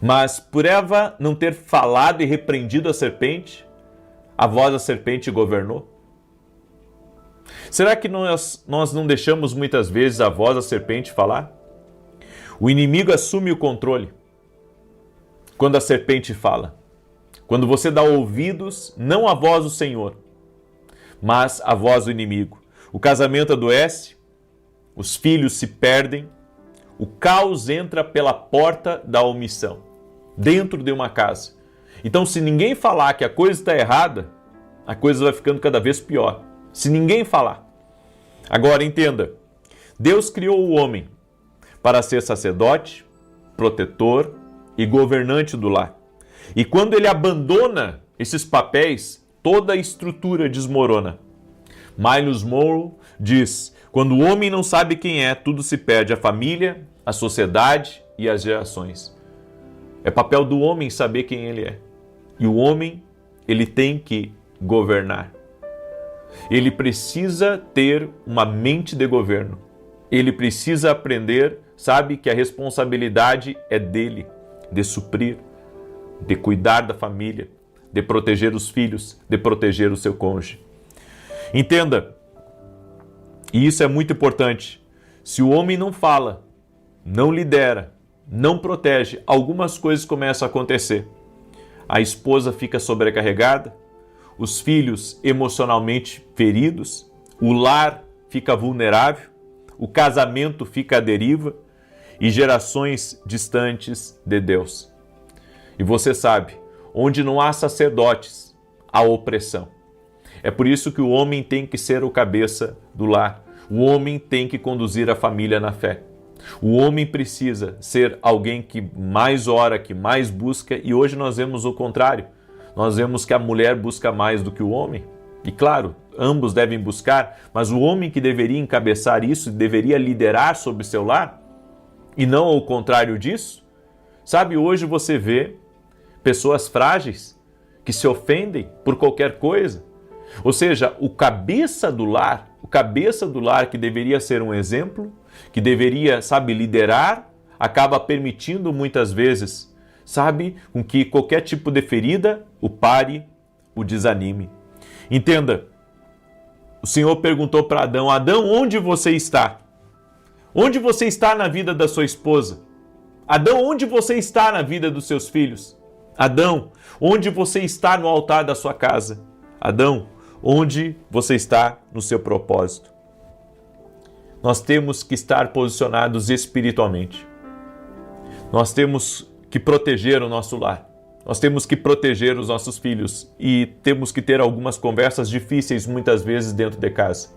Mas por Eva não ter falado e repreendido a serpente, a voz da serpente governou. Será que nós não deixamos muitas vezes a voz da serpente falar? O inimigo assume o controle quando a serpente fala. Quando você dá ouvidos, não à voz do Senhor, mas à voz do inimigo. O casamento adoece, os filhos se perdem, o caos entra pela porta da omissão, dentro de uma casa. Então, se ninguém falar que a coisa está errada, a coisa vai ficando cada vez pior. Se ninguém falar. Agora, entenda, Deus criou o homem para ser sacerdote, protetor e governante do lar. E quando ele abandona esses papéis, toda a estrutura desmorona. Miles Monroe diz: quando o homem não sabe quem é, tudo se perde, a família, a sociedade e as gerações. É papel do homem saber quem ele é. E o homem, ele tem que governar. Ele precisa ter uma mente de governo. Ele precisa aprender, que a responsabilidade é dele, de suprir, de cuidar da família, de proteger os filhos, de proteger o seu cônjuge. Entenda, e isso é muito importante, se o homem não fala, não lidera, não protege, algumas coisas começam a acontecer. A esposa fica sobrecarregada, os filhos emocionalmente feridos, o lar fica vulnerável, o casamento fica à deriva e gerações distantes de Deus. E você sabe, onde não há sacerdotes, há opressão. É por isso que o homem tem que ser o cabeça do lar. O homem tem que conduzir a família na fé. O homem precisa ser alguém que mais ora, que mais busca, e hoje nós vemos o contrário. Nós vemos que a mulher busca mais do que o homem. E claro, ambos devem buscar, mas o homem que deveria encabeçar isso, deveria liderar sobre seu lar, e não o contrário disso. Hoje você vê pessoas frágeis que se ofendem por qualquer coisa. Ou seja, o cabeça do lar que deveria ser um exemplo, que deveria, liderar, acaba permitindo muitas vezes, com que qualquer tipo de ferida o pare, o desanime. Entenda, o Senhor perguntou para Adão: Adão, onde você está? Onde você está na vida da sua esposa? Adão, onde você está na vida dos seus filhos? Adão, onde você está no altar da sua casa? Adão, onde você está no seu propósito? Nós temos que estar posicionados espiritualmente. Nós temos que proteger o nosso lar. Nós temos que proteger os nossos filhos e temos que ter algumas conversas difíceis muitas vezes dentro de casa.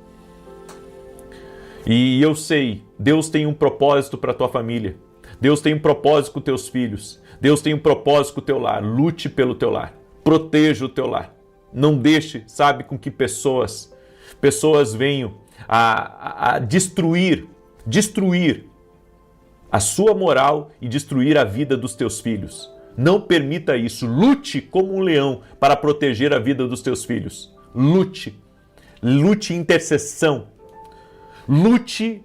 E eu sei, Deus tem um propósito para a tua família. Deus tem um propósito com teus filhos. Deus tem um propósito com o teu lar. Lute pelo teu lar. Proteja o teu lar. Não deixe, com que pessoas venham a destruir a sua moral e destruir a vida dos teus filhos. Não permita isso. Lute como um leão para proteger a vida dos teus filhos. Lute em intercessão. Lute,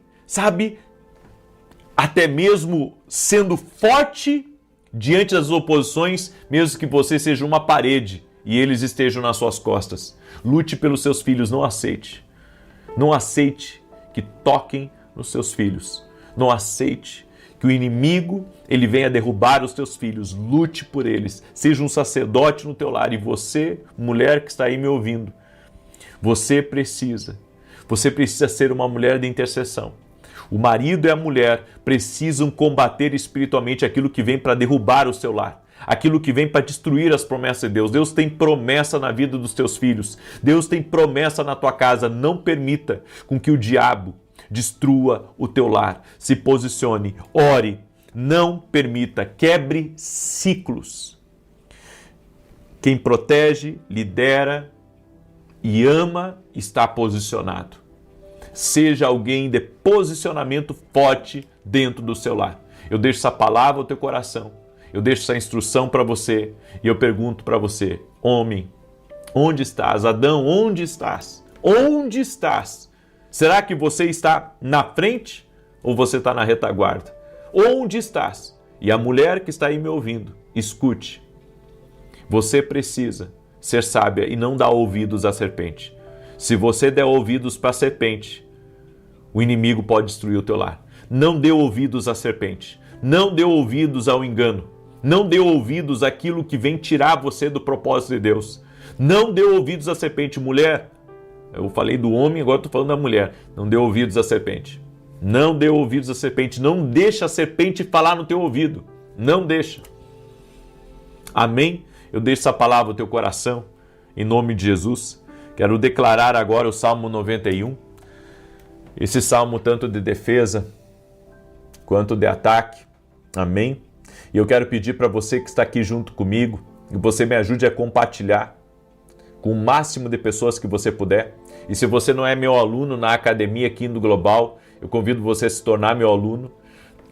até mesmo sendo forte diante das oposições, mesmo que você seja uma parede e eles estejam nas suas costas. Lute pelos seus filhos, não aceite. Não aceite que toquem nos seus filhos. Não aceite que o inimigo ele venha derrubar os teus filhos. Lute por eles. Seja um sacerdote no teu lar. E você, mulher que está aí me ouvindo, você precisa Você precisa ser uma mulher de intercessão. O marido e a mulher precisam combater espiritualmente aquilo que vem para derrubar o seu lar, aquilo que vem para destruir as promessas de Deus. Deus tem promessa na vida dos teus filhos. Deus tem promessa na tua casa. Não permita com que o diabo destrua o teu lar. Se posicione, ore, não permita, quebre ciclos. Quem protege, lidera e ama está posicionado. Seja alguém de posicionamento forte dentro do seu lar. Eu deixo essa palavra ao teu coração. Eu deixo essa instrução para você e eu pergunto para você, homem, onde estás? Adão, onde estás? Onde estás? Será que você está na frente ou você está na retaguarda? Onde estás? E a mulher que está aí me ouvindo, escute. Você precisa ser sábia e não dar ouvidos à serpente. Se você der ouvidos para a serpente, o inimigo pode destruir o teu lar. Não dê ouvidos à serpente. Não dê ouvidos ao engano. Não dê ouvidos àquilo que vem tirar você do propósito de Deus. Não dê ouvidos à serpente. Mulher, eu falei do homem, agora estou falando da mulher. Não dê ouvidos à serpente. Não dê ouvidos à serpente. Não deixa a serpente falar no teu ouvido. Não deixa. Amém? Eu deixo essa palavra no teu coração, em nome de Jesus. Quero declarar agora o Salmo 91. Esse salmo tanto de defesa quanto de ataque. Amém? E eu quero pedir para você que está aqui junto comigo, que você me ajude a compartilhar com o máximo de pessoas que você puder. E se você não é meu aluno na Academia Kindle Global, eu convido você a se tornar meu aluno.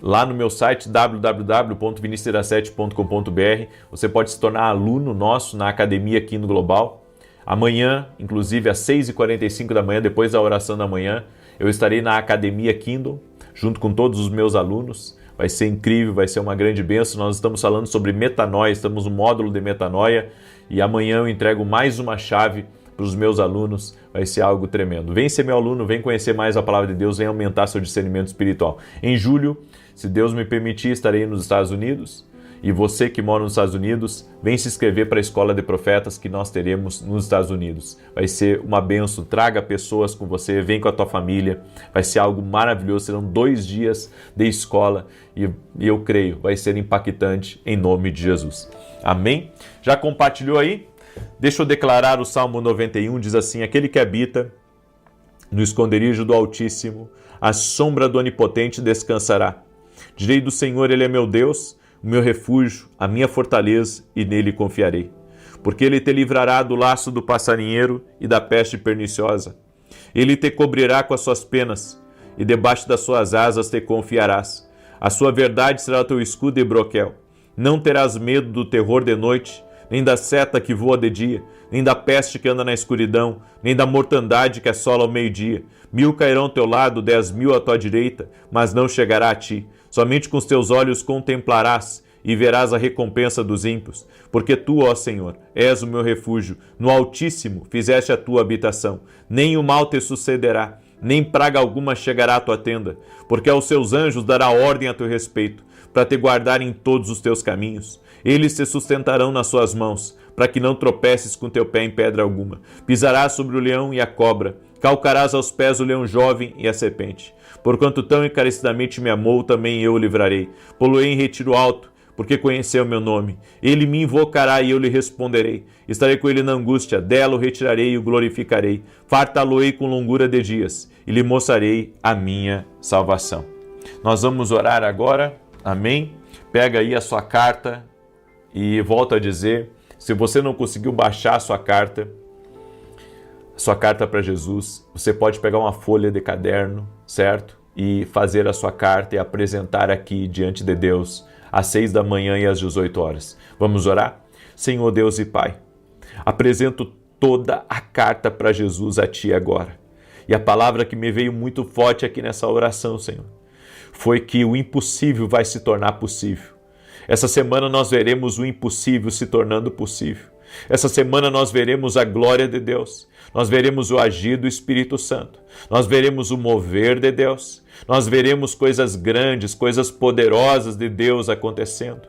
Lá no meu site www.vinicius17.com.br você pode se tornar aluno nosso na Academia Kindle Global. Amanhã, inclusive às 6h45 da manhã, depois da oração da manhã, eu estarei na Academia Kindle, junto com todos os meus alunos. Vai ser incrível, vai ser uma grande bênção. Nós estamos falando sobre metanoia, estamos no módulo de metanoia e amanhã eu entrego mais uma chave para os meus alunos. Vai ser algo tremendo. Vem ser meu aluno, vem conhecer mais a palavra de Deus, vem aumentar seu discernimento espiritual. Em julho, se Deus me permitir, estarei nos Estados Unidos. E você que mora nos Estados Unidos, vem se inscrever para a Escola de Profetas que nós teremos nos Estados Unidos. Vai ser uma bênção, traga pessoas com você, vem com a tua família, vai ser algo maravilhoso, serão 2 dias de escola e eu creio, vai ser impactante em nome de Jesus. Amém? Já compartilhou aí? Deixa eu declarar o Salmo 91, diz assim, aquele que habita no esconderijo do Altíssimo, à sombra do Onipotente descansará. Direi do Senhor, Ele é meu Deus, o meu refúgio, a minha fortaleza, e nele confiarei. Porque ele te livrará do laço do passarinheiro e da peste perniciosa. Ele te cobrirá com as suas penas, e debaixo das suas asas te confiarás. A sua verdade será o teu escudo e broquel. Não terás medo do terror de noite, nem da seta que voa de dia, nem da peste que anda na escuridão, nem da mortandade que assola ao meio-dia. 1000 cairão ao teu lado, 10.000 à tua direita, mas não chegará a ti. Somente com os teus olhos contemplarás e verás a recompensa dos ímpios. Porque tu, ó Senhor, és o meu refúgio, no Altíssimo fizeste a tua habitação. Nem o mal te sucederá, nem praga alguma chegará à tua tenda, porque aos seus anjos dará ordem a teu respeito, para te guardar em todos os teus caminhos. Eles te sustentarão nas suas mãos, para que não tropeces com teu pé em pedra alguma. Pisarás sobre o leão e a cobra, calcarás aos pés o leão jovem e a serpente. Porquanto tão encarecidamente me amou, também eu o livrarei. Poloei em retiro alto, porque conheceu o meu nome. Ele me invocará e eu lhe responderei. Estarei com ele na angústia, dela o retirarei e o glorificarei. Fartá-lo-ei com longura de dias, e lhe mostrarei a minha salvação. Nós vamos orar agora, amém? Pega aí a sua carta e volto a dizer, se você não conseguiu baixar a sua carta para Jesus, você pode pegar uma folha de caderno, certo? E fazer a sua carta e apresentar aqui diante de Deus às 6 da manhã e às 18 horas. Vamos orar? Senhor Deus e Pai, apresento toda a carta para Jesus a Ti agora. E a palavra que me veio muito forte aqui nessa oração, Senhor, foi que o impossível vai se tornar possível. Essa semana nós veremos o impossível se tornando possível. Essa semana nós veremos a glória de Deus, nós veremos o agir do Espírito Santo, nós veremos o mover de Deus, nós veremos coisas grandes, coisas poderosas de Deus acontecendo.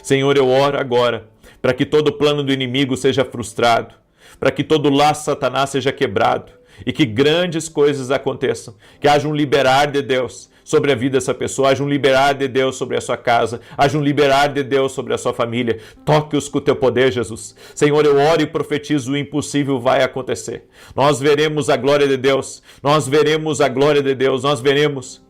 Senhor, eu oro agora para que todo plano do inimigo seja frustrado, para que todo laço de Satanás seja quebrado, e que grandes coisas aconteçam, que haja um liberar de Deus sobre a vida dessa pessoa, haja um liberar de Deus sobre a sua casa, haja um liberar de Deus sobre a sua família. Toque-os com o teu poder, Jesus. Senhor, eu oro e profetizo, o impossível vai acontecer. Nós veremos a glória de Deus, nós veremos a glória de Deus, nós veremos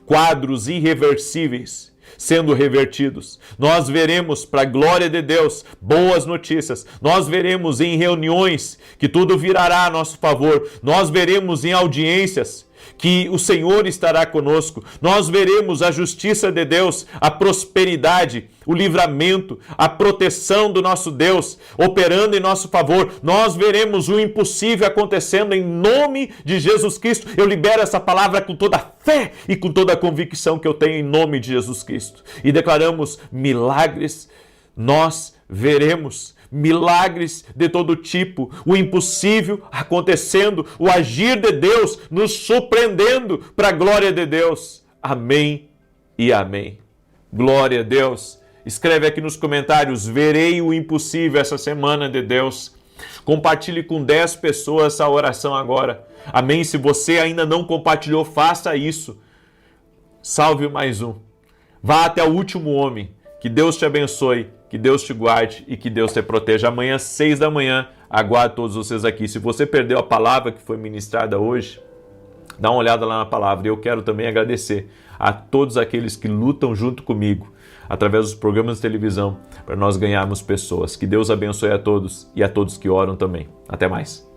quadros irreversíveis sendo revertidos. Nós veremos, para a glória de Deus, boas notícias. Nós veremos em reuniões que tudo virará a nosso favor. Nós veremos em audiências que o Senhor estará conosco. Nós veremos a justiça de Deus, a prosperidade, o livramento, a proteção do nosso Deus operando em nosso favor. Nós veremos o impossível acontecendo em nome de Jesus Cristo. Eu libero essa palavra com toda a fé e com toda a convicção que eu tenho em nome de Jesus Cristo. E declaramos milagres. Nós veremos milagres de todo tipo, o impossível acontecendo, o agir de Deus nos surpreendendo para a glória de Deus. Amém e amém. Glória a Deus. Escreve aqui nos comentários, verei o impossível essa semana de Deus. Compartilhe com 10 pessoas essa oração agora. Amém? Se você ainda não compartilhou, faça isso. Salve mais um. Vá até o último homem. Que Deus te abençoe, que Deus te guarde e que Deus te proteja. Amanhã, 6 da manhã, aguardo todos vocês aqui. Se você perdeu a palavra que foi ministrada hoje, dá uma olhada lá na palavra. Eu quero também agradecer a todos aqueles que lutam junto comigo através dos programas de televisão para nós ganharmos pessoas. Que Deus abençoe a todos e a todos que oram também. Até mais.